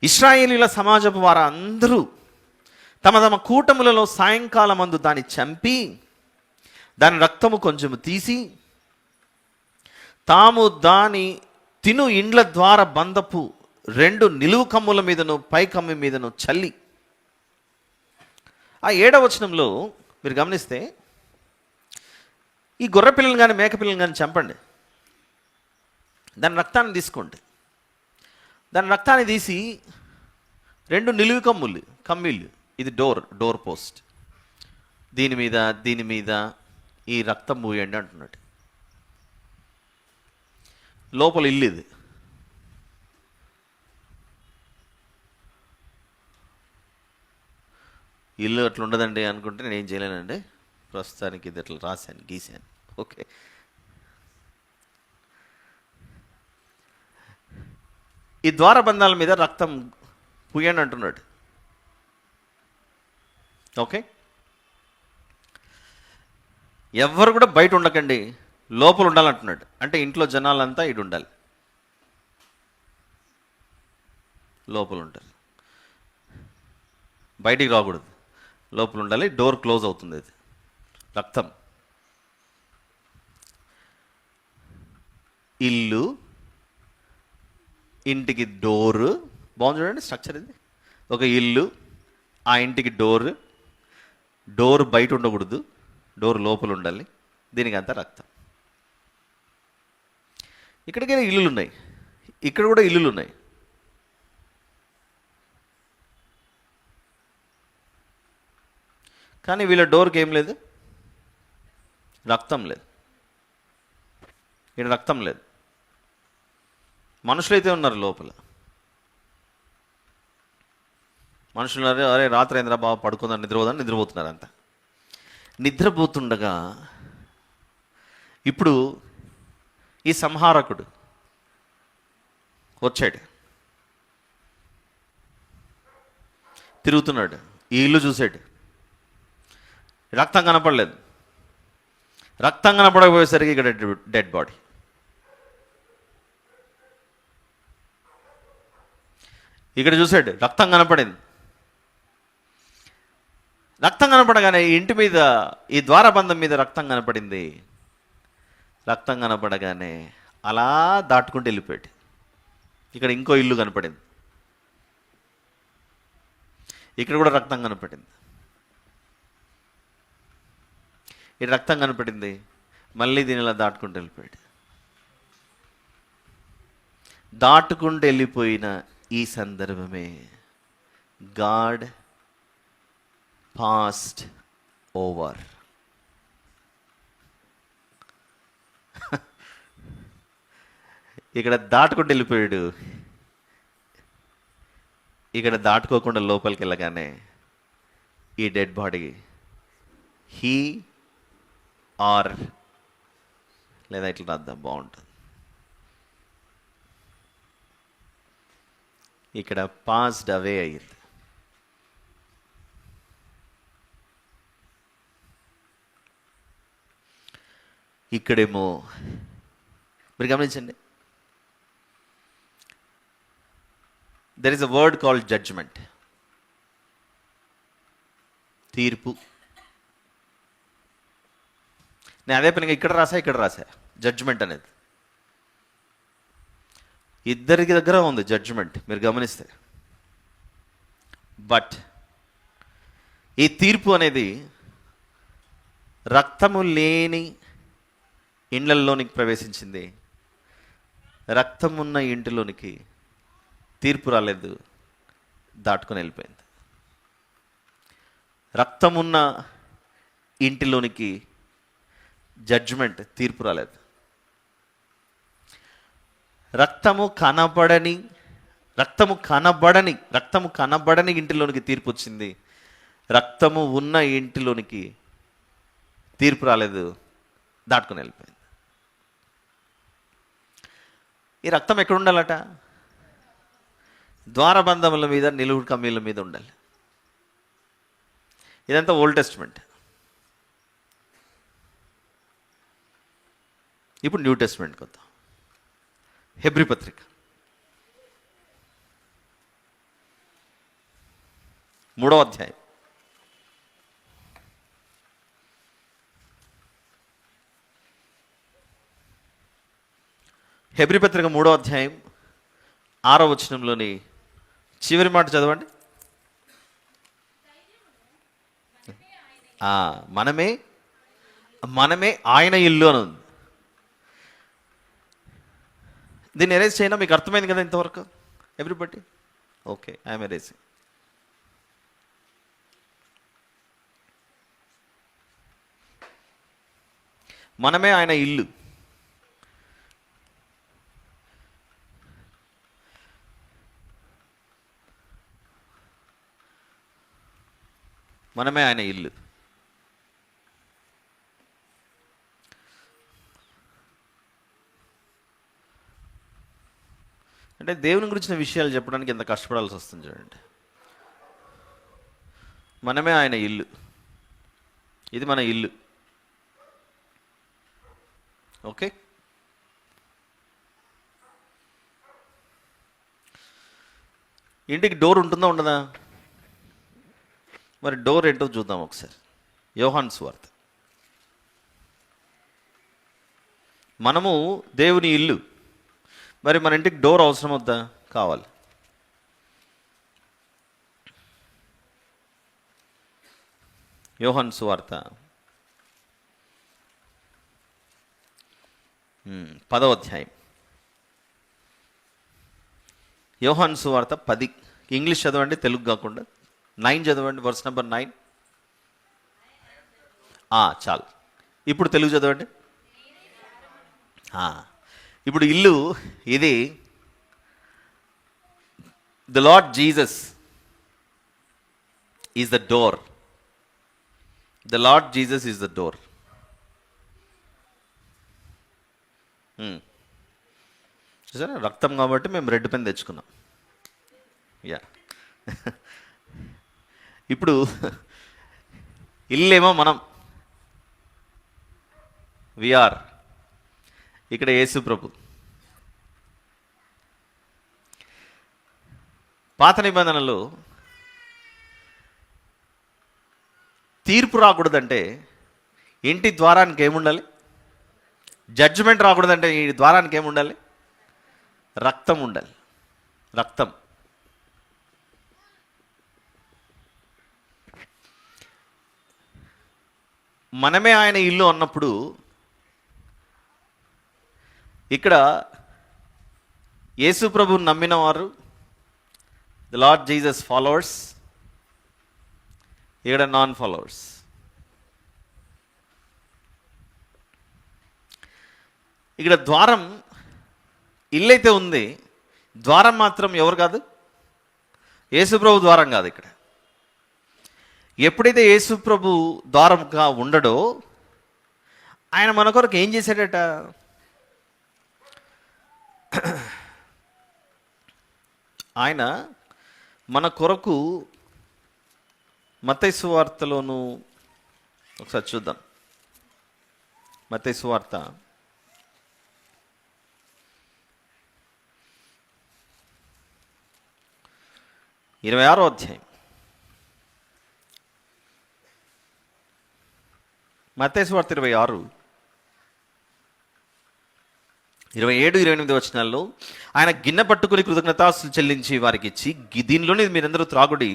ఇశ్రాయేలీల సమాజపు వారు అందరూ తమ తమ కూటములలో సాయంకాలం అందు దాన్ని చంపి దాని రక్తము కొంచెము తీసి తాము దాని తిను ఇండ్ల ద్వార బంధపు 2 నిలువు కమ్ముల మీదను పై కమ్మి మీదను చల్లి. ఆ 7వ వచనంలో మీరు గమనిస్తే, ఈ గొర్రె పిల్లలు కానీ మేక పిల్లలు కానీ చంపండి, దాని రక్తాన్ని తీసుకోండి. దాని రక్తాన్ని తీసి 2 నిలువు కమ్మీళ్ళు, ఇది డోర్ పోస్ట్, దీని మీద ఈ రక్తం పూయండి అంటున్నాడు. లోపల ఇల్లు ఇది. ఇల్లు అట్లా ఉండదండి అనుకుంటే నేను ఏం చేయలేనండి, ప్రస్తుతానికి ఇది అట్లా రాశాను, గీశాను. ఓకే, ఈ ద్వారబంధాల మీద రక్తం పూయండి అంటున్నాడు. ఓకే, ఎవరు కూడా బయట ఉండకండి, లోపల ఉండాలంటున్నాడు. అంటే ఇంట్లో జనాలంతా ఇటు ఉండాలి, లోపల ఉంటారు, బయటికి రాకూడదు, లోపల ఉండాలి. డోర్ క్లోజ్ అవుతుంది. అది రక్తం. ఇల్లు, ఇంటికి డోరు, బాగుంది చూడండి స్ట్రక్చర్. ఇది ఒక ఇల్లు, ఆ ఇంటికి డోర్ బయట ఉండకూడదు, డోర్ లోపల ఉండాలి, దీనికి అంతా రక్తం. ఇక్కడికైనా ఇల్లులు ఉన్నాయి, ఇక్కడ కూడా ఇల్లులు ఉన్నాయి. కానీ వీళ్ళ డోర్కి ఏం లేదు, రక్తం లేదు. ఇక్కడ రక్తం లేదు. మనుషులైతే ఉన్నారు లోపల. మనుషులు అరే రాత్రి అయిందిరా బాబా పడుకుందని నిద్రపోతున్నారు అంతా. నిద్రపోతుండగా ఇప్పుడు ఈ సంహారకుడు వచ్చాడు, తిరుగుతున్నాడు, ఈ ఇల్లు చూశాడు, రక్తం కనపడలేదు. రక్తం కనపడకపోయేసరికి ఇక్కడ డెడ్ బాడీ. ఇక్కడ చూశాడు, రక్తం కనపడింది. రక్తం కనపడగానే ఇంటి మీద, ఈ ద్వారబంధం మీద రక్తం కనపడింది. రక్తం కనపడగానే అలా దాటుకుంటూ వెళ్ళిపోయాడు. ఇక్కడ ఇంకో ఇల్లు కనపడింది, ఇక్కడ కూడా రక్తం కనపడింది. ఈ రక్తం కనపడింది, మళ్ళీ దీని ఇలా దాటుకుంటూ వెళ్ళిపోయాడు. దాటుకుంటూ వెళ్ళిపోయిన ఈ సందర్భమే గాడ్ పాస్డ్ ఓవర్. ఇక్కడ దాటుకుంటూ వెళ్ళిపోయాడు, ఇక్కడ దాటుకోకుండా లోపలికి వెళ్ళగానే ఈ డెడ్ బాడీ హీ ఆర్, లేదా ఇట్లా రాద్దాం బాగుంటుంది, ఇక్కడ పాస్డ్ అవే అయ్యింది. ఇక్కడేమో మీరు గమనించండి, there is a word called judgement. తీర్పు. నేను అదే పనిగా ఇక్కడ రాసా జడ్జ్మెంట్ అనేది. ఇద్దరికి దగ్గర ఉంది జడ్జ్మెంట్, మీరు గమనిస్తే. బట్ ఈ తీర్పు అనేది రక్తము లేని ఇండ్లలోనికి ప్రవేశించింది. రక్తమున్న ఇంటిలోనికి తీర్పు రాలేదు, దాటుకొని వెళ్ళిపోయింది. రక్తమున్న ఇంటిలోనికి జడ్జ్మెంట్, తీర్పు రాలేదు. రక్తము కనబడని ఇంటిలోనికి తీర్పు వచ్చింది. రక్తము ఉన్న ఇంటిలోనికి తీర్పు రాలేదు, దాటుకుని వెళ్ళిపోయింది. ఈ రక్తం ఎక్కడ ఉండాలట? ద్వారబంధముల మీద, నిలువు కమ్మీల మీద ఉండాలి. ఇదంతా ఓల్డ్ టెస్ట్మెంట్. ఇప్పుడు న్యూ టెస్ట్మెంట్కి వద్దాం. హెబ్రీ పత్రిక 3వ అధ్యాయం. హెబ్రీ పత్రిక 3వ అధ్యాయం 6వ వచనంలోని చివరి మాట చదవండి. మనమే ఆయన ఇల్లు అని ఉంది. దీన్ని ఎరేజ్ చేయనా? మీకు అర్థమైంది కదా ఇంతవరకు? Everybody okay, I'm erasing. మనమే ఆయన ఇల్లు. మనమే ఆయన ఇల్లు. అంటే దేవుని గురించిన విషయాలు చెప్పడానికి ఎంత కష్టపడాల్సి వస్తుంది చూడండి. మనమే ఆయన ఇల్లు. ఇది మన ఇల్లు. ఓకే, ఇంటికి డోర్ ఉంటుందా ఉండదా? మరి డోర్ ఏంటో చూద్దాం ఒకసారి. యోహాను సువార్త. మనము దేవుని ఇల్లు. మరి మన ఇంటికి డోర్ అవసరం వద్దా? కావాలి. యోహాను సువార్త 10వ అధ్యాయం. యోహాను సువార్త 10. ఇంగ్లీష్ చదవండి, తెలుగు కాకుండా. 9 చదవండి, వర్స్ నెంబర్ 9. చాలు. ఇప్పుడు తెలుగు చదవండి. ఇప్పుడు ఇల్లు ఇది. The lord Jesus is the door. The lord Jesus is the door. చూసారా, రక్తం కాబట్టి మేము రెడ్ పెన్ తెచ్చుకున్నాం. యా ఇప్పుడు ఇల్లేమో మనం, విఆర్ ఇక్కడ యేసు ప్రభు. పాత నిబంధనలో తీర్పు రాకూడదంటే ఇంటి ద్వారానికి ఏముండాలి? జడ్జిమెంట్ రాకూడదంటే ఈ ద్వారానికి ఏముండాలి? రక్తం ఉండాలి. రక్తం. మనమే ఆయన ఇల్లు అన్నప్పుడు ఇక్కడ యేసు ప్రభువుని నమ్మిన వారు, ద లార్డ్ జీసస్ ఫాలోవర్స్, ఇక్కడ నాన్ ఫాలోవర్స్. ఇక్కడ ద్వారం, ఇల్లైతే ఉంది, ద్వారం మాత్రం ఎవరు కాదు? యేసు ప్రభు ద్వారం కాదు. ఇక్కడ ఎప్పుడైతే యేసు ప్రభు ద్వారంగా ఉండడో ఆయన మన కొరకు ఏం చేశాడట? ఆయన మన కొరకు మత్తయి సువార్తలోను ఒకసారి చూద్దాం. మత్తయి సువార్త 26వ అధ్యాయం. మత్తయి సువార్త 26, 27, 28 వచనాల్లో ఆయన గిన్నె పట్టుకుని కృతజ్ఞతాస్తులు చెల్లించి వారికి ఇచ్చి, దీనిలోని మీరందరూ త్రాగుడి,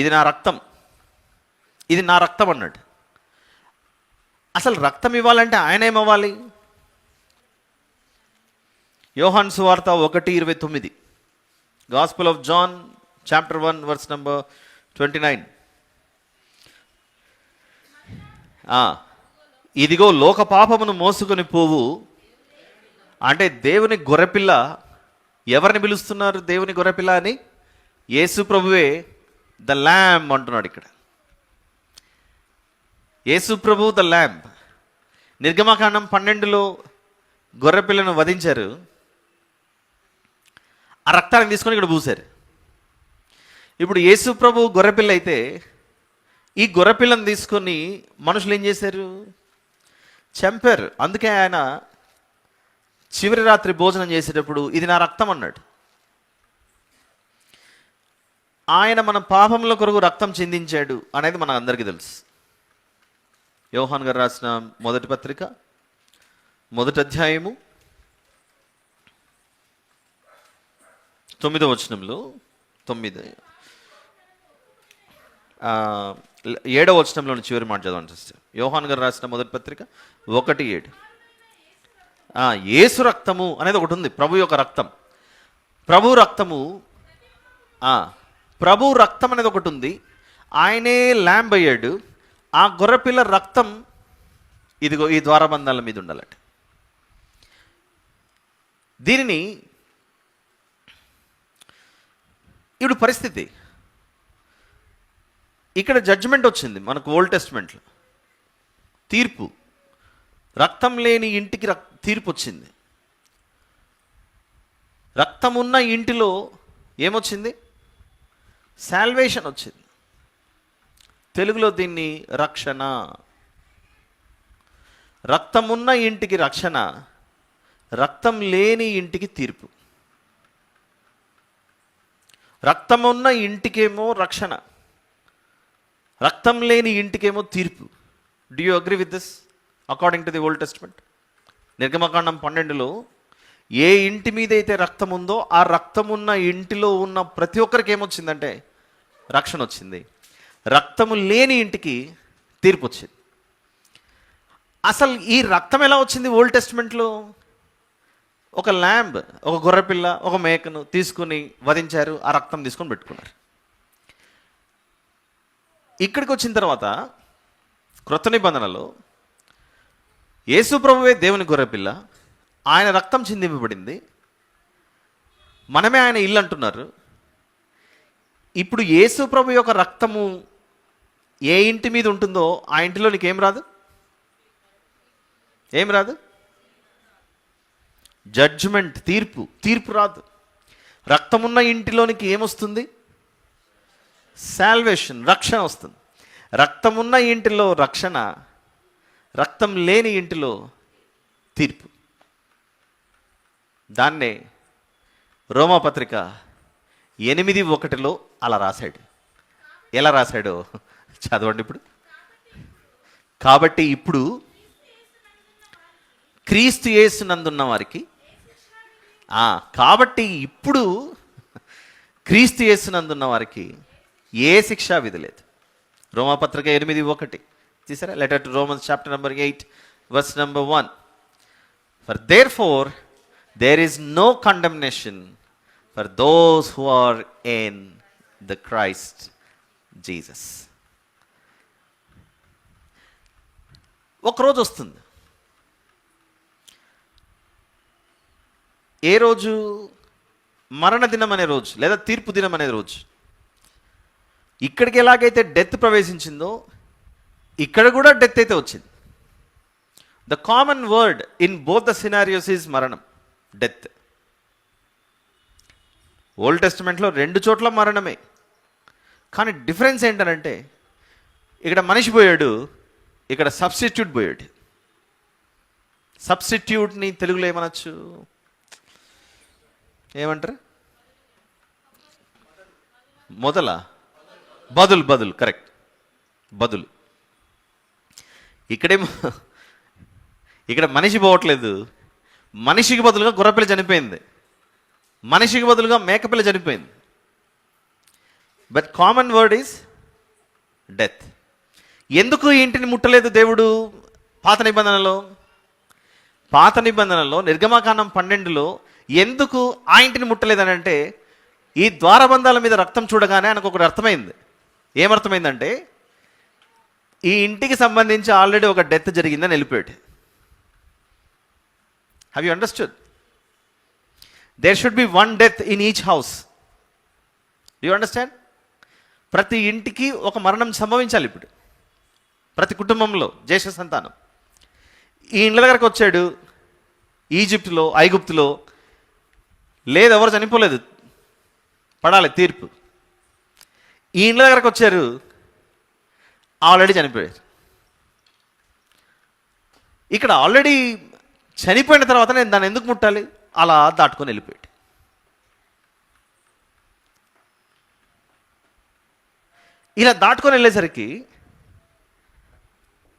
ఇది నా రక్తం, ఇది నా రక్తం అన్నాడు. అసలు రక్తం ఇవ్వాలంటే ఆయన ఏమవ్వాలి? యోహాను సువార్త 1:29, gospel of John chapter 1 verse number 29. ఇదిగో లోక పాపమును మోసుకొని పోవు, అంటే దేవుని గొర్రెపిల్ల. ఎవరిని పిలుస్తున్నారు దేవుని గొర్రెపిల్ల అని? యేసు ప్రభువే ద ల్యాంబ్ అంటున్నాడు ఇక్కడ. యేసు ప్రభు ద ల్యాంబ్. నిర్గమకాండం 12లో గొర్రెపిల్లను వధించారు, ఆ రక్తాన్ని తీసుకొని ఇక్కడ పూసారు. ఇప్పుడు యేసు ప్రభు గొర్రెపిల్ల అయితే ఈ గొర్రెపిల్లను తీసుకొని మనుషులు ఏం చేశారు? చంపారు. అందుకే ఆయన చివరి రాత్రి భోజనం చేసేటప్పుడు ఇది నా రక్తం అన్నాడు. ఆయన మన పాపముల కొరకు రక్తం చిందించాడు అనేది మన అందరికీ తెలుసు. యోహాన్ గారు రాసిన మొదటి పత్రిక 1వ అధ్యాయము 9వ వచనంలో 7వ వచనంలో చివరి మాట చదవండి సిస్టర్. యోహాన్ గారు రాసిన మొదటి పత్రిక 1:7. యేసు రక్తము అనేది ఒకటి ఉంది, ప్రభు యొక్క రక్తం. ప్రభు రక్తము ప్రభు రక్తం అనేది ఒకటి ఉంది. ఆయనే ల్యాంబ్ అయ్యాడు. ఆ గొర్రెపిల్ల రక్తం ఇదిగో ఈ ద్వారబంధాల మీద ఉండాలట. దీనిని ఇప్పుడు పరిస్థితి ఇక్కడ జడ్జిమెంట్ వచ్చింది మనకు ఓల్డ్ టెస్ట్మెంట్లో. తీర్పు, రక్తం లేని ఇంటికి తీర్పు వచ్చింది. రక్తం ఉన్న ఇంటిలో ఏమొచ్చింది? సాల్వేషన్ వచ్చింది. తెలుగులో దీన్ని రక్షణ. రక్తం ఉన్న ఇంటికి రక్షణ, రక్తం లేని ఇంటికి తీర్పు. రక్తం ఉన్న ఇంటికేమో రక్షణ, రక్తం లేని ఇంటికేమో తీర్పు. Do you agree with this according to the old testament? నిర్గమకాండం 12లో ఏ ఇంటి మీద అయితే రక్తం ఉందో ఆ రక్తం ఉన్న ఇంటిలో ఉన్న ప్రతి ఒక్కరికి ఏమొచ్చిందంటే రక్షణ వచ్చింది. రక్తము లేని ఇంటికి తీర్పు వచ్చింది. అసలు ఈ రక్తం ఎలా వచ్చింది ఓల్డ్ టెస్ట్మెంట్లో? ఒక ల్యాంబ్, ఒక గొర్రెపిల్ల, ఒక మేకను తీసుకుని వధించారు, ఆ రక్తం తీసుకొని పెట్టుకున్నారు. ఇక్కడికి వచ్చిన తర్వాత క్రొత్త నిబంధనలో యేసు ప్రభువే దేవుని గొర్రెపిల్ల, ఆయన రక్తం చిందింపబడింది, మనమే ఆయన ఇల్లు అంటున్నారు. ఇప్పుడు యేసు ప్రభు యొక్క రక్తము ఏ ఇంటి మీద ఉంటుందో ఆ ఇంటిలో నీకేం రాదు? ఏం రాదు? జడ్జిమెంట్, తీర్పు రాదు. రక్తమున్న ఇంటిలోనికి ఏమొస్తుంది? సాల్వేషన్, రక్షణ వస్తుంది. రక్తమున్న ఇంటిలో రక్షణ, రక్తం లేని ఇంటిలో తీర్పు. దాన్నే రోమాపత్రిక 8:1 అలా రాశాడు. ఎలా రాశాడో చదవండి ఇప్పుడు. కాబట్టి ఇప్పుడు క్రీస్తు యేసునందున్న వారికి క్రీస్తు యేసునందున్న వారికి ఏ శిక్షా విధి లేదు. రోమాపత్రిక 8:1 చూసారా? Letter to Romans chapter number 8 verse number 1. For therefore there is no condemnation for those who are in the Christ Jesus. ఒకరోజు వస్తుంది. ఏ రోజు? మరణ దినం అనే రోజు, లేదా తీర్పు దినం అనే రోజు. ఇక్కడికి ఎలాగైతే డెత్ ప్రవేశించిందో ఇక్కడ కూడా డెత్ అయితే వచ్చింది. The common word in both the scenarios is మరణం, డెత్. ఓల్డ్ టెస్టిమెంట్లో 2 చోట్ల మరణమే. కానీ డిఫరెన్స్ ఏంటనంటే ఇక్కడ మనిషి పోయాడు, ఇక్కడ సబ్స్టిట్యూట్ పోయాడు. సబ్స్టిట్యూట్ని తెలుగులో ఏమనొచ్చు? ఏమంటారు? మొదల బదులు బదులు కరెక్ట్, బదులు. ఇక్కడేమో ఇక్కడ మనిషి పోవట్లేదు, మనిషికి బదులుగా గుర్రపిల్ల చనిపోయింది, మనిషికి బదులుగా మేకపిల్ల చనిపోయింది. But common word is death. ఎందుకు ఈ ఇంటిని ముట్టలేదు దేవుడు పాత నిబంధనలో? పాత నిబంధనలో నిర్గమకాండం 12లో ఎందుకు ఆ ఇంటిని ముట్టలేదని అంటే, ఈ ద్వారబంధాల మీద రక్తం చూడగానే ఆయనకు ఒకటి అర్థమైంది. ఏమర్థమైందంటే, ఈ ఇంటికి సంబంధించి ఆల్రెడీ ఒక డెత్ జరిగిందని వెళ్ళిపోయాడు. Have you understood? There should be one death in each house. You understand? ప్రతి ఇంటికి ఒక మరణం సంభవించాలి. ఇప్పుడు ప్రతి కుటుంబంలో జ్యేష్ఠ సంతానం ఈ ఇండ్ల దగ్గరకు వచ్చాడు. ఈజిప్టులో, ఐగుప్తులో లేదు, ఎవరు చనిపోలేదు, పడాలి తీర్పు. ఈ ఇండ్ల దగ్గరకు వచ్చారు, ఆల్రెడీ చనిపోయారు. ఇక్కడ ఆల్రెడీ చనిపోయిన తర్వాత నేను దాన్ని ఎందుకు ముట్టాలి? అలా దాటుకొని వెళ్ళిపోయాడు. ఇలా దాటుకొని వెళ్ళేసరికి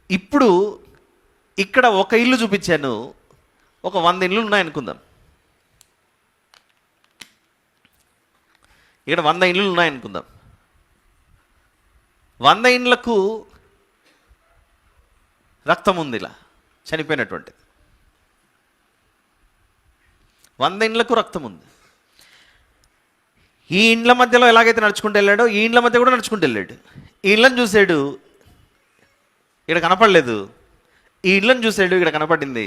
ఇప్పుడు ఇక్కడ ఒక ఇల్లు చూపించాను, ఒక 100 ఇళ్ళు ఉన్నాయనుకుందాం. ఇక్కడ 100 ఇళ్ళు ఉన్నాయనుకుందాం. 100 ఇండ్లకు రక్తం ఉంది, ఇలా చనిపోయినటువంటిది. 100 ఇండ్లకు రక్తం ఉంది. ఈ ఇండ్ల మధ్యలో ఎలాగైతే నడుచుకుంటూ వెళ్ళాడో ఈ ఇండ్ల మధ్య కూడా నడుచుకుంటూ వెళ్ళాడు. ఈ ఇళ్ళని చూశాడు, ఇక్కడ కనపడలేదు. ఈ ఇళ్ళని చూశాడు, ఇక్కడ కనపడింది.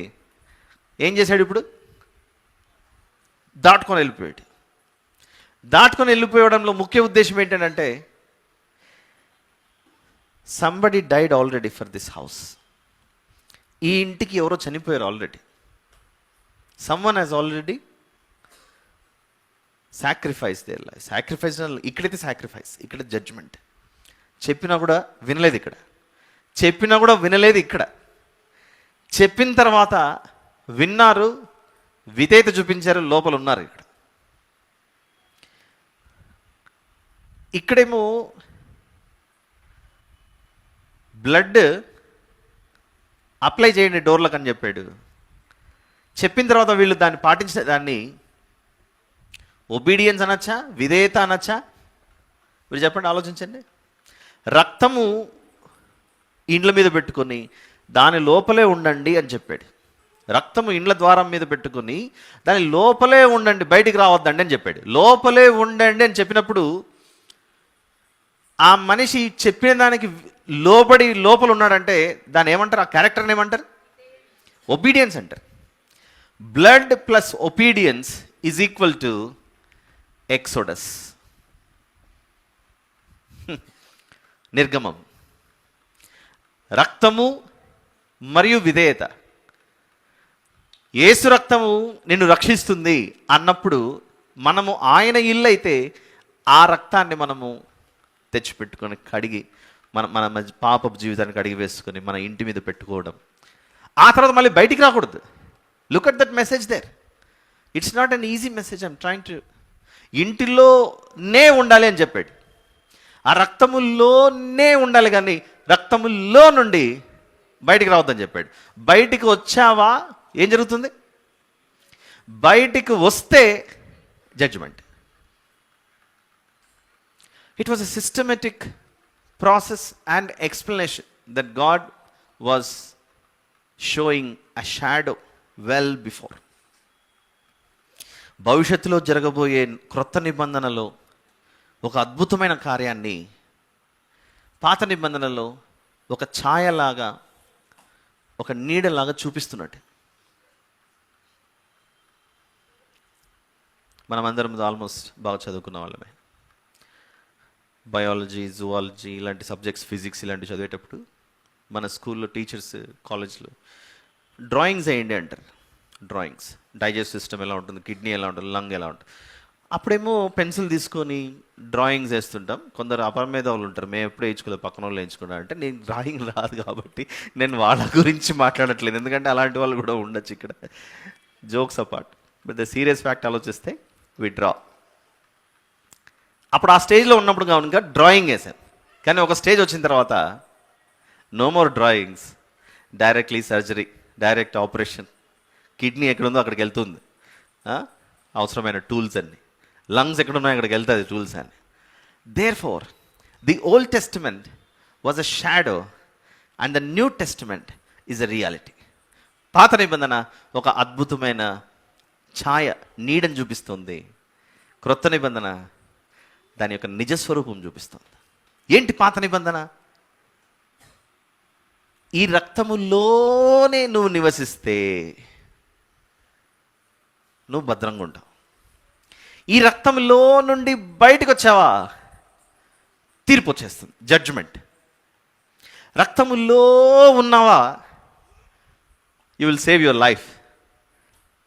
ఏం చేశాడు? ఇప్పుడు దాటుకొని వెళ్ళిపోయాడు. దాటుకొని వెళ్ళిపోవడంలో ముఖ్య ఉద్దేశం ఏంటంటే, somebody died already for this house. ఈ ఇంటికి ఎవరో చనిపోయారు already. Someone has already sacrifice their life. Sacrifice ఇక్కడైతే సాక్రిఫైస్, ఇక్కడ జడ్జ్మెంట్. చెప్పినా కూడా వినలేదు ఇక్కడ, చెప్పినా కూడా వినలేదు ఇక్కడ. చెప్పిన తర్వాత విన్నారు, విధేయత చూపించారు, లోపల ఉన్నారు. ఇక్కడేమో బ్లడ్ అప్లై చేయండి డోర్లకు అని చెప్పాడు. చెప్పిన తర్వాత వీళ్ళు దాన్ని పాటించిన దాన్ని ఒబీడియన్స్ అనొచ్చా, విధేయత అనొచ్చా? మీరు చెప్పండి, ఆలోచించండి. రక్తము ఇండ్ల మీద పెట్టుకొని దాని లోపలే ఉండండి అని చెప్పాడు. రక్తము ఇండ్ల ద్వారం మీద పెట్టుకొని దాని లోపలే ఉండండి, బయటికి రావద్దండి అని చెప్పాడు. లోపలే ఉండండి అని చెప్పినప్పుడు ఆ మనిషి చెప్పిన దానికి లోబడి లోపల ఉన్నాడంటే దాన్ని ఏమంటారు? ఆ క్యారెక్టర్ని ఏమంటారు? ఒబీడియన్స్ అంటారు. Blood plus obedience is equal to exodus, నిర్గమం. రక్తము మరియు విధేయత. యేసు రక్తము నిన్ను రక్షిస్తుంది అన్నప్పుడు మనము ఆయన ఇల్లు అయితే ఆ రక్తాన్ని మనము తెచ్చిపెట్టుకొని కడిగి మన పాపపు జీవితాన్ని కడిగి వేసుకొని మన ఇంటి మీద పెట్టుకోవడం. ఆ తర్వాత మళ్ళీ బయటికి రాకూడదు. Look at that message there. It's not an easy message. I'm trying to. ఇంటిలోనే ఉండాలి అని చెప్పాడు. ఆ రక్తములోనే ఉండాలి, కానీ రక్తములో నుండి బయటికి రావద్దని చెప్పాడు. బయటికి వచ్చావా ఏం జరుగుతుంది? బయటికి వస్తే judgement. It was a systematic process and explanation that God was showing a shadow well before. భవిష్యత్తులో జరగబోయే క్రొత్త నిబంధనలో ఒక అద్భుతమైన కార్యాన్ని పాత నిబంధనలో ఒక ఛాయలాగా, ఒక నీడలాగా చూపిస్తున్నట్టు. మనమందరం ఆల్మోస్ట్ బాగా చదువుకున్న వాళ్ళమే. బయాలజీ, జువాలజీ ఇలాంటి సబ్జెక్ట్స్, ఫిజిక్స్ ఇలాంటివి చదివేటప్పుడు మన స్కూల్లో టీచర్స్, కాలేజ్లో డ్రాయింగ్స్ వేయండి అంటారు. డ్రాయింగ్స్, డైజెస్ట్ సిస్టమ్ ఎలా ఉంటుంది, కిడ్నీ ఎలా ఉంటుంది, లంగ్ ఎలా ఉంటుంది. అప్పుడేమో పెన్సిల్ తీసుకొని డ్రాయింగ్స్ వేస్తుంటాం. కొందరు అపరమేధావులు ఉంటారు, మేము ఎప్పుడు వేయించుకోలేదు, పక్కన వాళ్ళు వేయించుకున్నా అంటే. నేను డ్రాయింగ్ రాదు కాబట్టి నేను వాళ్ళ గురించి మాట్లాడట్లేదు, ఎందుకంటే అలాంటి వాళ్ళు కూడా ఉండొచ్చు ఇక్కడ. Jokes apart, but the serious fact ఆలోచిస్తే వి డ్రా. అప్పుడు ఆ స్టేజ్లో ఉన్నప్పుడు కనుక డ్రాయింగ్ వేశాను. కానీ ఒక స్టేజ్ వచ్చిన తర్వాత no more drawings, directly surgery, direct operation. Kidney ఎక్కడుందో అక్కడికి వెళ్తుంది, అవసరమైన టూల్స్ అన్ని. లంగ్స్ ఎక్కడున్నాయో అక్కడికి వెళ్తుంది టూల్స్ అన్ని. Therefore the old testament was a shadow and the new testament is a reality. పాత నిబంధన ఒక అద్భుతమైన ఛాయ, నీడని చూపిస్తుంది. క్రొత్త నిబంధన దాని యొక్క నిజస్వరూపం చూపిస్తుంది. ఏంటి పాత నిబంధన? ఈ రక్తములోనే నువ్వు నివసిస్తే నువ్వు భద్రంగా ఉంటావు. ఈ రక్తంలో నుండి బయటకు వచ్చావా, తీర్పు వచ్చేస్తుంది, జడ్జ్మెంట్. రక్తములో ఉన్నావా, you will save your life,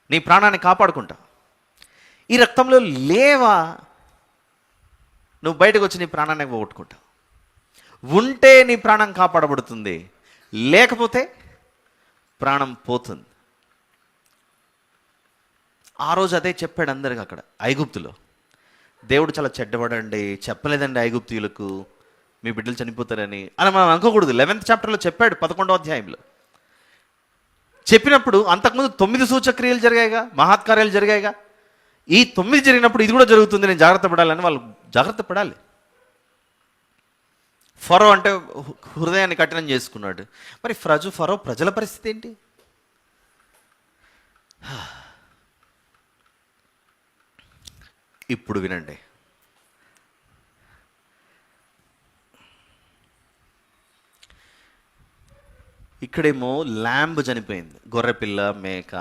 నీ ప్రాణాన్ని కాపాడుకుంటావు. ఈ రక్తంలో లేవా, నువ్వు బయటకు వచ్చి నీ ప్రాణాన్ని పోగొట్టుకుంటావు. ఉంటే నీ ప్రాణం కాపాడబడుతుంది, లేకపోతే ప్రాణం పోతుంది. ఆ రోజు అదే చెప్పాడు అందరికి అక్కడ ఐగుప్తులో. దేవుడు చాలా చెడ్డవాడండి, చెప్పలేదండి ఐగుప్తీయులకు మీ బిడ్డలు చనిపోతారని అని మనం అనుకోకూడదు. 11th చాప్టర్లో చెప్పాడు, 11వ అధ్యాయంలో చెప్పినప్పుడు అంతకుముందు 9 సూచక్రియలు జరిగాయిగా, మహత్కార్యాలు జరిగాయిగా. ఈ 9 జరిగినప్పుడు ఇది కూడా జరుగుతుంది, నేను జాగ్రత్త పడాలని వాళ్ళు జాగ్రత్త పడాలి. ఫరో అంటే హృదయాన్ని కఠినం చేసుకున్నాడు. మరి ఫరో ప్రజల పరిస్థితి ఏంటి? ఇప్పుడు వినండి. ఇక్కడేమో ల్యాంబ్ చనిపోయింది, గొర్రెపిల్ల, మేక.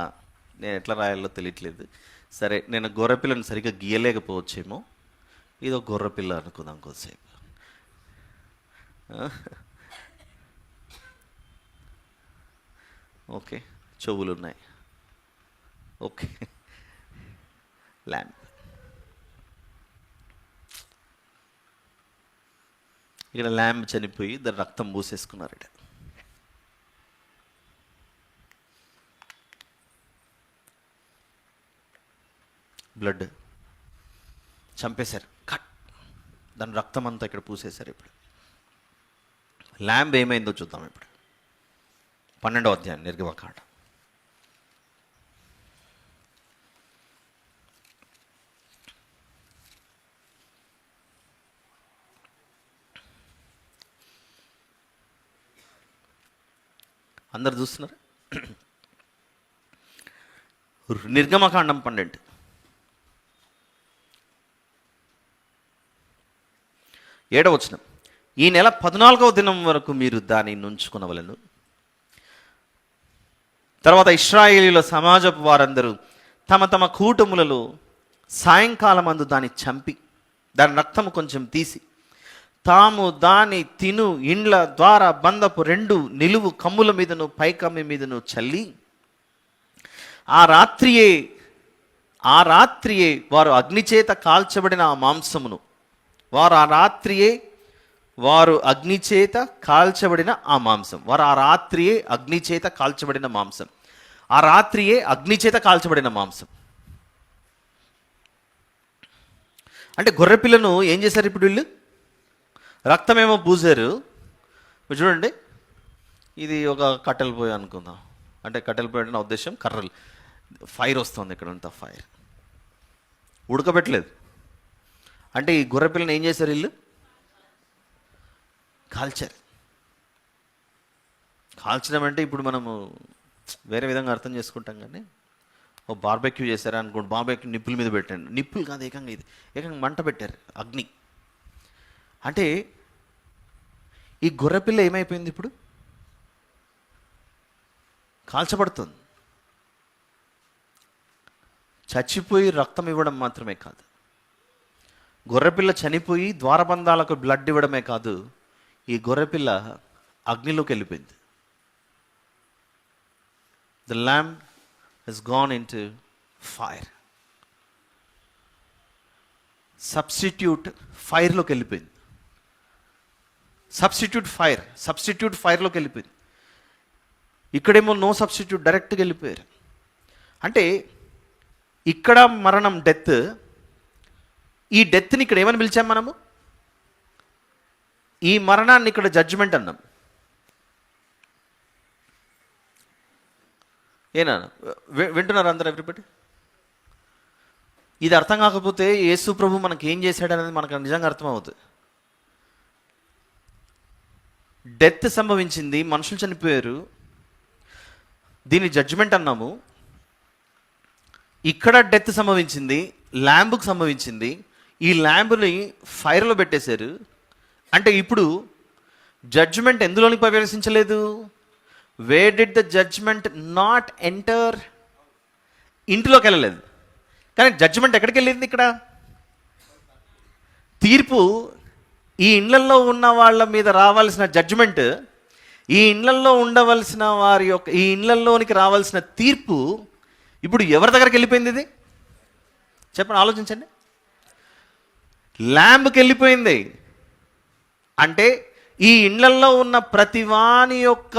నేను ఎట్లా రాయాలో తెలియట్లేదు. సరే, నేను గొర్రెపిల్లను సరిగ్గా గీయలేకపోవచ్చేమో, ఇదో గొర్రెపిల్ల అనుకుందాం కొద్దిసేపు. ఓకే, చెవులు ఉన్నాయి. Okay, lamb. ఇక్కడ ల్యాంబ్ చనిపోయి దాని రక్తం పూసేసుకున్నారట. బ్లడ్ చంపేశారు, కట్. దాని రక్తం అంతా ఇక్కడ పూసేశారు. ఇప్పుడు ల్యాంబ్ ఏమైందో చూద్దాం. ఇప్పుడు 12వ అధ్యాయం నిర్గమకాండం. అందరు చూస్తున్నారు? నిర్గమకాండం 12. ఏడవ వచనం. ఈ నెల 14వ దినం వరకు మీరు దాన్ని నుంచుకొనవలెను. తర్వాత ఇశ్రాయేలీయుల సమాజపు వారందరూ తమ తమ కూటములలో సాయంకాలం అందు దాన్ని చంపి దాని రక్తము కొంచెం తీసి తాము దాని తిను ఇండ్ల ద్వారా బంధపు 2 నిలువు కమ్ముల మీదను పైకమ్మి మీదను చల్లి ఆ రాత్రియే వారు అగ్నిచేత కాల్చబడిన ఆ మాంసమును వారు అగ్నిచేత కాల్చబడిన ఆ మాంసం. ఆ రాత్రియే అగ్నిచేత కాల్చబడిన మాంసం. అంటే గొర్రెపిల్లను ఏం చేశారు? ఇప్పుడు వీళ్ళు రక్తమేమో పూసారు. మీరు చూడండి, ఇది ఒక కట్టెల పొయ్యి అనుకుందాం. అంటే కట్టెల పొయ్యి అంటే నా ఉద్దేశం కర్రలు, ఫైర్ వస్తుంది ఇక్కడంతా, ఫైర్ ఉడకబెట్టలేదు. అంటే ఈ గొర్రెపిల్లని ఏం చేశారు? వీళ్ళు కాల్చడం అంటే ఇప్పుడు మనము వేరే విధంగా అర్థం చేసుకుంటాం. కానీ ఓ బార్బెక్యూ చేశారా అనుకోండి, బార్బెక్యూ నిప్పుల మీద పెట్టండి. నిప్పులు కాదు, ఏకంగా మంట పెట్టారు, అగ్ని. అంటే ఈ గొర్రెపిల్ల ఏమైపోయింది? ఇప్పుడు కాల్చబడుతుంది. చచ్చిపోయి రక్తం ఇవ్వడం మాత్రమే కాదు, గొర్రెపిల్ల చనిపోయి ద్వారబంధాలకు బ్లడ్ ఇవ్వడమే కాదు, ఈ గొర్రెపిల్ల అగ్నిలోకి వెళ్ళిపోయింది. The lamb has gone into fire. Substitute ఫైర్లోకి వెళ్ళిపోయింది. సబ్స్టిట్యూట్ ఫైర్లోకి వెళ్ళిపోయింది. ఇక్కడేమో నో సబ్స్టిట్యూట్, డైరెక్ట్గా వెళ్ళిపోయారు. అంటే ఇక్కడ మరణం, డెత్, ఈ డెత్ని ఇక్కడ ఏమని పిలిచాం మనము? ఈ మరణాన్ని ఇక్కడ జడ్జిమెంట్ అన్నాం. ఏనా వింటున్నారు అందరూ ఎవ్రీబడి? ఇది అర్థం కాకపోతే యేసు ప్రభు మనకి ఏం చేశాడనేది మనకు నిజంగా అర్థమవుతుంది. డెత్ సంభవించింది, మనుషులు చనిపోయారు, దీన్ని జడ్జిమెంట్ అన్నాము. ఇక్కడ డెత్ సంభవించింది, ల్యాంబ్కు సంభవించింది. ఈ ల్యాంబ్ని ఫైర్లో పెట్టేశారు. అంటే ఇప్పుడు జడ్జిమెంట్ ఎందులోని ప్రవేశించలేదు? Where did the judgement not enter? ఇంటిలోకి వెళ్ళలేదు. కానీ జడ్జిమెంట్ ఎక్కడికి వెళ్ళింది? ఇక్కడ తీర్పు. ఈ ఇళ్లల్లో ఉన్న వాళ్ళ మీద రావాల్సిన జడ్జిమెంట్, ఈ ఇళ్లల్లో ఉండవలసిన వారి యొక్క, ఈ ఇళ్లలోనికి రావాల్సిన తీర్పు ఇప్పుడు ఎవరి దగ్గరికి వెళ్ళిపోయింది? ఇది చెప్పండి, ఆలోచించండి. ల్యాంబ్కి వెళ్ళిపోయింది. అంటే ఈ ఇళ్లల్లో ఉన్న ప్రతివాని యొక్క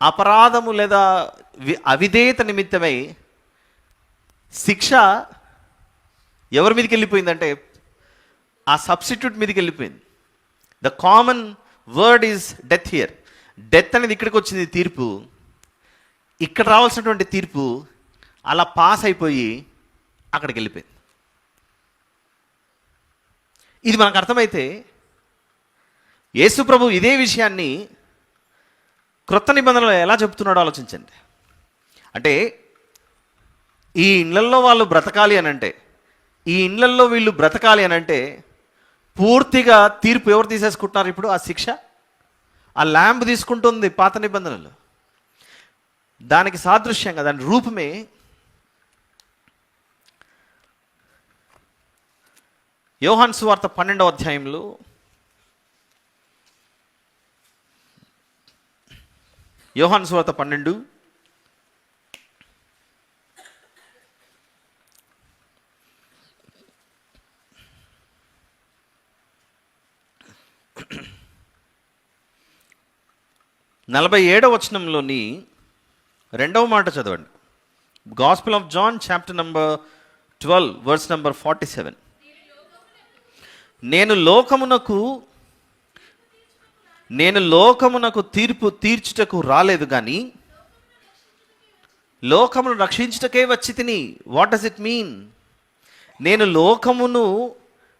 అపరాధము లేదా అవిధేయత నిమిత్తమై శిక్ష ఎవరి మీదకి వెళ్ళిపోయిందంటే ఆ సబ్స్టిట్యూట్ మీదకి వెళ్ళిపోయింది. The common word is death here. Death అనేది ఇక్కడికి వచ్చింది తీర్పు. ఇక్కడ రావాల్సినటువంటి తీర్పు అలా పాస్ అయిపోయి అక్కడికి వెళ్ళిపోయింది. ఇది మనకు అర్థమైతే యేసు ప్రభు ఇదే విషయాన్ని క్రొత్త నిబంధనలో ఎలా చెప్తున్నాడో ఆలోచించండి. అంటే ఈ ఇళ్లల్లో వాళ్ళు బ్రతకాలి అని అంటే, ఈ ఇళ్లల్లో వీళ్ళు బ్రతకాలి అని అంటే పూర్తిగా తీర్పు ఎవరు తీసేసుకుంటున్నారు? ఇప్పుడు ఆ శిక్ష ఆ ల్యాంబ్ తీసుకుంటుంది పాత నిబంధనలు. దానికి సాదృశ్యంగా, దాని రూపమే యోహాను సువార్త 12వ అధ్యాయంలో యోహాను సువార్త 12 47వ వచనంలోని 2వ మాట చదవండి. Gospel of John chapter number 12 verse number 47. నేను లోకమునకు తీర్పు తీర్చుటకు రాలేదు కానీ లోకమును రక్షించుటకే వచ్చి తిని. What does it mean? నేను లోకమును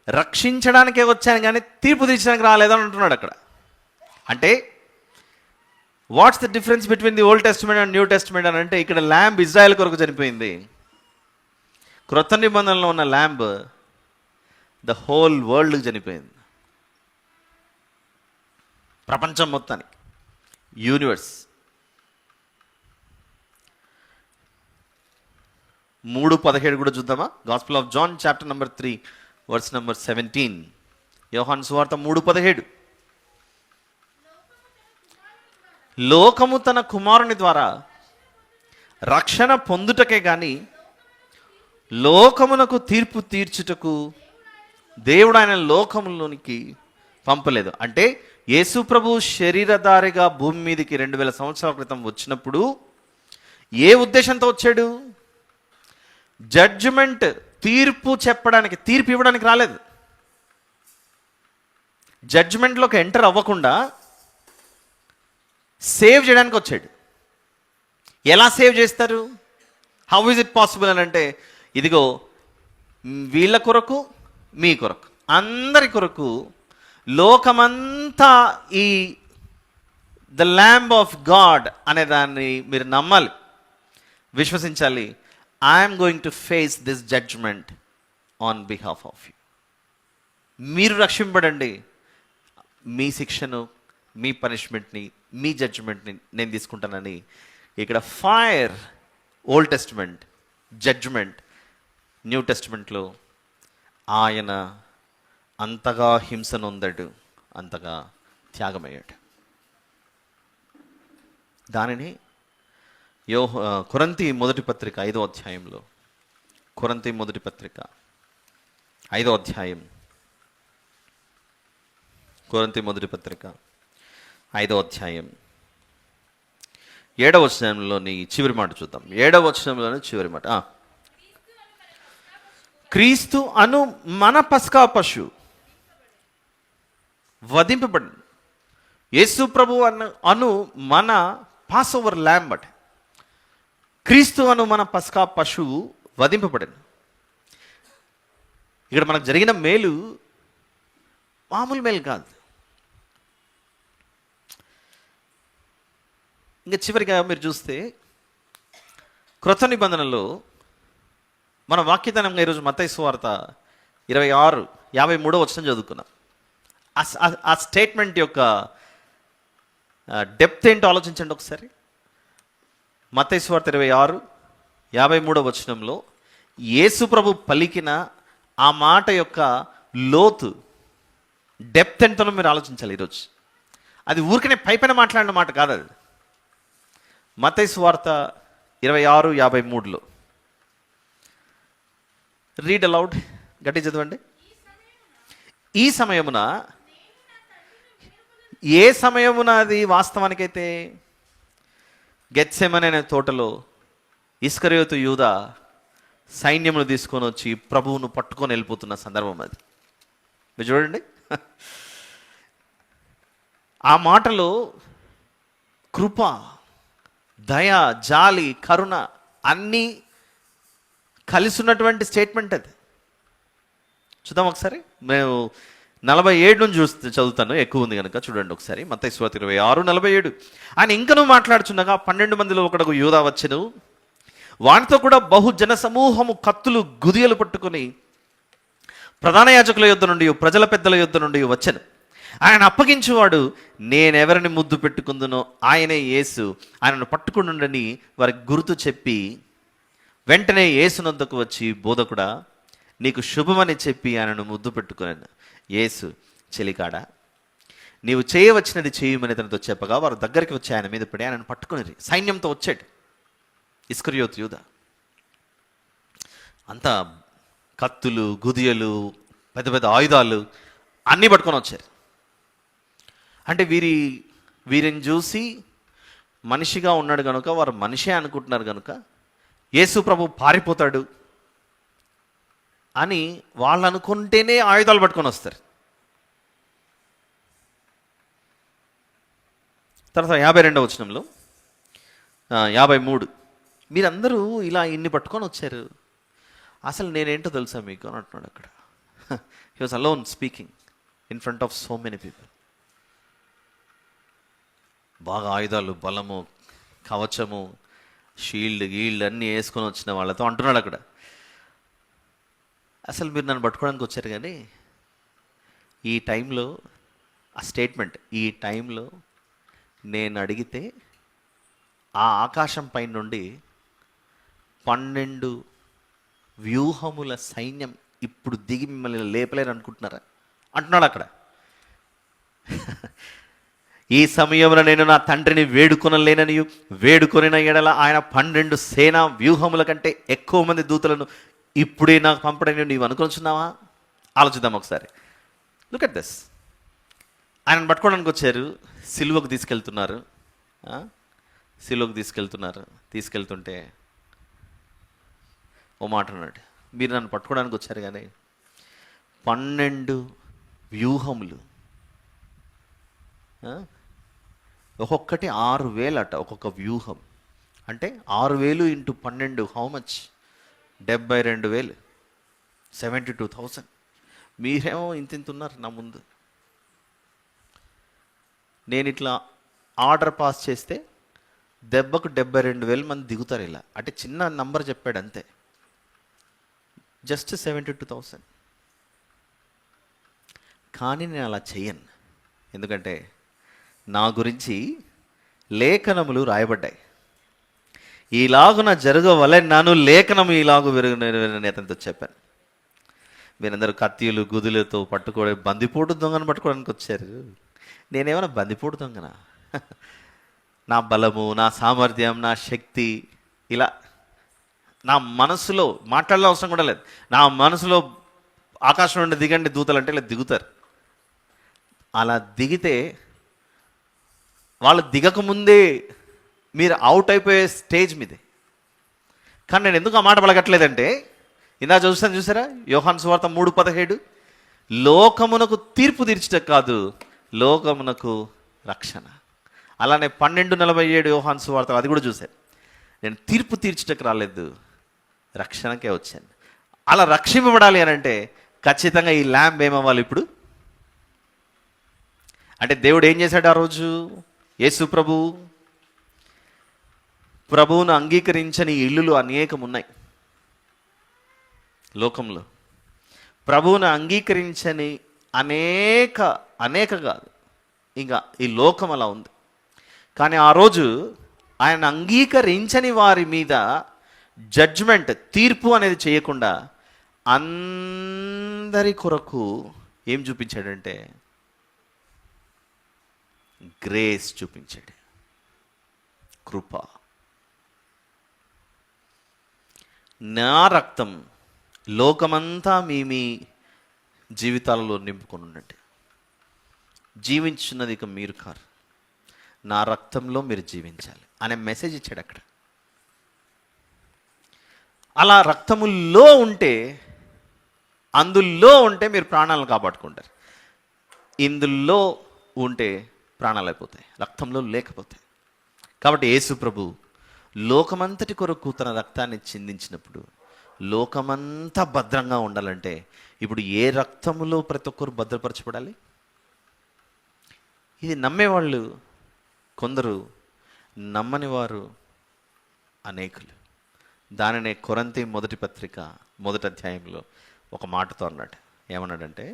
రక్షించడానికే వచ్చాను కానీ తీర్పు తీర్చడానికి రాలేదు అని అంటున్నాడు అక్కడ. అంటే what's the difference between the old testament and new testament అని అంటే, ఇక్కడ ల్యాంబ్ ఇజ్రాయెల్ కొరకు చనిపోయింది. క్రొత్త నిబంధనలో ఉన్న ల్యాంబ్ ద హోల్ వరల్డ్కి చనిపోయింది. ప్రపంచం మొత్తానికి, యూనివర్స్. 3:17 కూడా చూద్దామా? Gospel of John chapter number 3 verse number 17. Yohanu సువార్త 3:17. లోకము తన కుమారుని ద్వారా రక్షణ పొందుటకే గాని లోకమునకు తీర్పు తీర్చుటకు దేవుడు ఆయన లోకములోనికి పంపలేదు. అంటే యేసు ప్రభు శరీరధారిగా భూమి మీదకి 2000 సంవత్సరాల క్రితం వచ్చినప్పుడు ఏ ఉద్దేశంతో వచ్చాడు? జడ్జిమెంట్, తీర్పు చెప్పడానికి, తీర్పు ఇవ్వడానికి రాలేదు. జడ్జిమెంట్లోకి ఎంటర్ అవ్వకుండా సేవ్ చేయడానికి వచ్చాడు. ఎలా సేవ్ చేస్తారు? హౌ ఈజ్ ఇట్ పాసిబుల్ అని అంటే, ఇదిగో వీళ్ళ కొరకు, మీ కొరకు, అందరి కొరకు, లోకమంతా ఈ ద ల్యాంబ్ ఆఫ్ గాడ్ అనే దాన్ని మీరు నమ్మాలి, విశ్వసించాలి. I'm going to face this judgement on behalf of you. మీరు రక్షింపబడండి. మీ శిక్షను, మీ పనిష్మెంట్ని, మీ జడ్జిమెంట్ని నేను తీసుకుంటానని ఇక్కడ fire old testament, judgement new టెస్టిమెంట్లో ఆయన అంతగా హింసనొందాడు, అంతగా త్యాగమయ్యాడు. దానిని కొరింథీ మొదటి పత్రిక 5వ అధ్యాయంలో, కొరింథీ మొదటి పత్రిక 5వ అధ్యాయం, కొరింథీ మొదటి పత్రిక 5వ అధ్యాయం 7వ వచనంలోని చివరి మాట చూద్దాం. 7వ వచనంలోని చివరి మాట. క్రీస్తు అను మన పస్కా పశువు వధింపబడింది. యేసు ప్రభు అను మన పాస్ ఓవర్ ల్యాంబ్ అట. క్రీస్తు అను మన పస్కా పశువు వధింపబడింది. ఇక్కడ మనకు జరిగిన మేలు మామూలు మేలు కాదు. ఇంకా చివరిగా మీరు చూస్తే క్రొత్త నిబంధనలో మన వాక్యదానంగా ఈరోజు మత్తయి సువార్త 26:53 వచనం చదువుకున్నాం. ఆ స్టేట్మెంట్ యొక్క డెప్త్ ఏంటో ఆలోచించండి ఒకసారి. మత్తయి సువార్త 26:53 వచనంలో యేసు ప్రభు పలికిన ఆ మాట యొక్క లోతు, డెప్త్ ఎంతనో మీరు ఆలోచించాలి ఈరోజు. అది ఊరికనే పైపైన మాట్లాడిన మాట కాదు. అది మత్తయి సువార్త 26:53లో రీడ్ అలౌడ్, గట్టి చదవండి. ఈ సమయమున, ఏ సమయమున అది వాస్తవానికైతే గెత్సెమనే అనే తోటలో ఇస్కరియోతు యూదా సైన్యమును తీసుకొని వచ్చి ప్రభువును పట్టుకొని వెళ్ళిపోతున్న సందర్భం అది. మీరు చూడండి, ఆ మాటలో కృప, దయ, జాలి, కరుణ అన్నీ కలిసి ఉన్నటువంటి స్టేట్మెంట్ అది. చూద్దాం ఒకసారి. మేము 47 నుంచి చదువుతాను, ఎక్కువ ఉంది కనుక చూడండి ఒకసారి. మత్తయి సువార్త 26:47. ఆయన ఇంకనూ మాట్లాడుచుండగా 12 మందిలో ఒకడు యూదా వచ్చెను. వానితో కూడా బహుజన సమూహము కత్తులు గుదియలు పట్టుకొని ప్రధాన యాజకుల యొద్ద నుండి, ప్రజల పెద్దల యొద్ద నుండి వచ్చెను. ఆయన అప్పగించేవాడు, నేనెవరిని ముద్దు పెట్టుకుందునో ఆయనే యేసు, ఆయనను పట్టుకుండని వారికి గుర్తు చెప్పి వెంటనే యేసునొద్దకు వచ్చి, బోధకుడా నీకు శుభమని చెప్పి ఆయనను ముద్దు పెట్టుకున్నాను. యేసు, చెలికాడా నీవు చేయవచ్చినది చేయమని తనతో చెప్పగా వారు దగ్గరికి వచ్చి ఆయన మీద పడి ఆయనను పట్టుకుని సైన్యంతో వచ్చాడు ఇస్కరియోతు యూదా. అంతా కత్తులు, గుదియలు, పెద్ద పెద్ద ఆయుధాలు అన్నీ పట్టుకొని వచ్చారు. అంటే వీరిని చూసి మనిషిగా ఉన్నాడు కనుక వారు మనిషే అనుకుంటున్నారు కనుక యేసు ప్రభు పారిపోతాడు అని వాళ్ళు అనుకుంటేనే ఆయుధాలు పట్టుకొని వస్తారు. తర్వాత 52వ వచనంలో 53, మీరందరూ ఇలా ఇన్ని పట్టుకొని వచ్చారు, అసలు నేనేంటో తెలుసా మీకు అని అంటున్నాడు అక్కడ. He was alone speaking in front of so many people. బాగా ఆయుధాలు, బలము, కవచము, షీల్డ్ గీల్డ్ అన్నీ వేసుకొని వచ్చిన వాళ్ళతో అంటున్నాడు అక్కడ, అసలు మీరు నన్ను పట్టుకోవడానికి వచ్చారు కానీ ఈ టైంలో, ఆ స్టేట్మెంట్, ఈ టైంలో నేను అడిగితే ఆ ఆకాశం పై నుండి 12 వ్యూహముల సైన్యం ఇప్పుడు దిగి మిమ్మల్ని లేపలేరు అనుకుంటున్నారా అంటున్నాడు అక్కడ. ఈ సమయంలో నేను నా తండ్రిని వేడుకొనలేనని, వేడుకొనిన ఎడల ఆయన 12 సేనా వ్యూహముల కంటే ఎక్కువ మంది దూతలను ఇప్పుడే నాకు పంపడని నీవు అనుకుంటున్నావా? ఆలోచిద్దాం ఒకసారి. Look at this. ఆయనను పట్టుకోవడానికి వచ్చారు, సిలువకు తీసుకెళ్తున్నారు. సిలువకు తీసుకెళ్తుంటే ఓ మాట అన్నాడు, మీరు నన్ను పట్టుకోవడానికి వచ్చారు కానీ 12 వ్యూహములు, ఒక్కొక్కటి 6,000 అట ఒక్కొక్క వ్యూహం. అంటే 6,000 × 12 హౌ మచ్? 72,000, 72,000. మీరేమో ఇంత ఉన్నారు నా ముందు. నేను ఇట్లా ఆర్డర్ పాస్ చేస్తే దెబ్బకు 72,000 మంది దిగుతారు ఇలా. అంటే చిన్న నంబర్ చెప్పాడు అంతే, జస్ట్ 72,000. కానీ నేను అలా చెయ్యను, ఎందుకంటే నా గురించి లేఖనములు రాయబడ్డాయి. ఈలాగున జరగవలెనను లేఖనము ఈలాగు వెరుగునని అతనితో చెప్పాను. మీరందరూ కత్తిలు, గుదులతో పట్టుకోవడం, బందిపోటు దొంగను పట్టుకోవడానికి వచ్చారు. నేనేమైనా బందిపోటు దొంగనా? నా బలము, నా సామర్థ్యం, నా శక్తి, ఇలా నా మనసులో మాట్లాడాల్సిన అవసరం కూడా లేదు. నా మనసులో ఆకాశం నుండి దిగండి దూతలు అంటే ఇలా దిగుతారు. అలా దిగితే వాళ్ళు దిగకముందే మీరు అవుట్ అయిపోయే స్టేజ్ మీదే. కానీ నేను ఎందుకు ఆ మాట పలకట్లేదంటే ఇందా చూసారా యోహాను సువార్త 3:17, లోకమునకు తీర్పు తీర్చుట కాదు, లోకమునకు రక్షణ. అలానే 12:47 యోహాను సువార్త, అది కూడా చూశాను. నేను తీర్పు తీర్చుటకు రాలేదు, రక్షణకే వచ్చాను. అలా రక్షింపబడాలి అని అంటే ఖచ్చితంగా ఈ ల్యాంబ్ ఏమవ్వాలి ఇప్పుడు? అంటే దేవుడు ఏం చేశాడు ఆ రోజు? యేసు ప్రభువును అంగీకరించని ఇల్లులు అనేకం ఉన్నాయి లోకంలో. ప్రభువును అంగీకరించని అనేక కాదు, ఇంకా ఈ లోకం అలా ఉంది. కానీ ఆ రోజు ఆయన అంగీకరించని వారి మీద జడ్జ్మెంట్, తీర్పు అనేది చేయకుండా అందరి కొరకు ఏం చూపించాడంటే గ్రేస్ చూపించాడు, కృప. నా రక్తం లోకమంతా మీ జీవితాలలో నింపుకొని ఉండండి. జీవించున్నది ఇక మీరు కారు, నా రక్తంలో మీరు జీవించాలి అనే మెసేజ్ ఇచ్చాడు అక్కడ. అలా రక్తములో ఉంటే, అందులో ఉంటే మీరు ప్రాణాలను కాపాడుకుంటారు. ఇందులో ఉంటే ప్రాణాలు అయిపోతాయి, రక్తంలో లేకపోతే. కాబట్టి యేసు ప్రభు లోకమంతటి కొరకు తన రక్తాన్ని చిందించినప్పుడు లోకమంతా భద్రంగా ఉండాలంటే ఇప్పుడు ఏ రక్తములో ప్రతి ఒక్కరు భద్రపరచబడాలి? ఇది నమ్మేవాళ్ళు కొందరు, నమ్మని వారు అనేకులు. దానినే కొరింథీ మొదటి పత్రిక 1వ అధ్యాయంలో ఒక మాటతో అన్నాడు. ఏమన్నాడంటే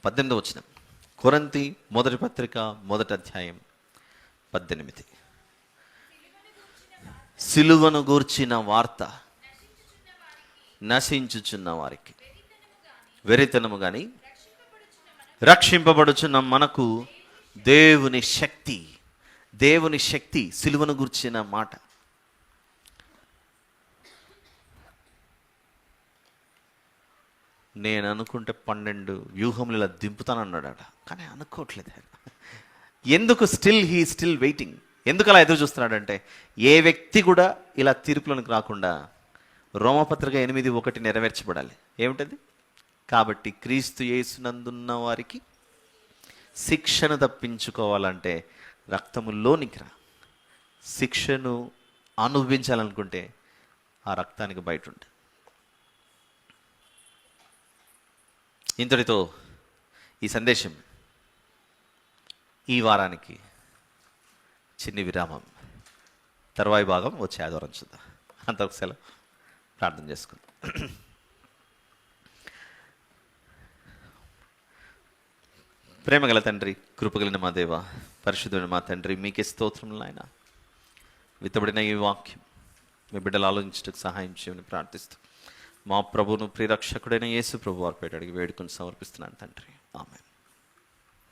18వ వచనం, కొరింథీ మొదటి పత్రిక 1వ అధ్యాయం 18. సిలువను గూర్చిన వార్త నశించుచున్న వారికి వెరితనము కానీ రక్షింపబడుచున్న మనకు దేవుని శక్తి సిలువను గూర్చిన మాట. నేను అనుకుంటే 12 వ్యూహములు ఇలా దింపుతానన్నాడట, కానీ అనుకోవట్లేదు ఆయన. ఎందుకు? He still waiting. ఎందుకు అలా ఎదురు చూస్తున్నాడంటే ఏ వ్యక్తి కూడా ఇలా తీర్పులోనికి రాకుండా రోమపత్రిక 8:1 నెరవేర్చబడాలి. ఏమిటది? కాబట్టి క్రీస్తు యేసునందున్న వారికి శిక్షను తప్పించుకోవాలంటే రక్తములోనికి రా. శిక్షను అనుభవించాలనుకుంటే ఆ రక్తానికి బయట ఉంటే. ఇంతటితో ఈ సందేశం ఈ వారానికి చిన్ని విరామం. తర్వాయి భాగం వచ్చే ఆదివారం చూద్దాం. అంతకు సెలవు. ప్రార్థన చేసుకుందాం. ప్రేమగల తండ్రి, కృపగలిగిన మా దేవ, పరిశుద్ధుడైన మా తండ్రి, మీకే స్తోత్రములు నాయన. విత్తబడిన ఈ వాక్యం మీ బిడ్డలు ఆలోచించడానికి సహాయం చేయమని ప్రార్థిస్తూ మా ప్రభువును ప్రియరక్షకుడైన యేసు ప్రభు వారి పేట అడిగి వేడుకొని సమర్పిస్తున్నాను తండ్రి. ఆమేన్.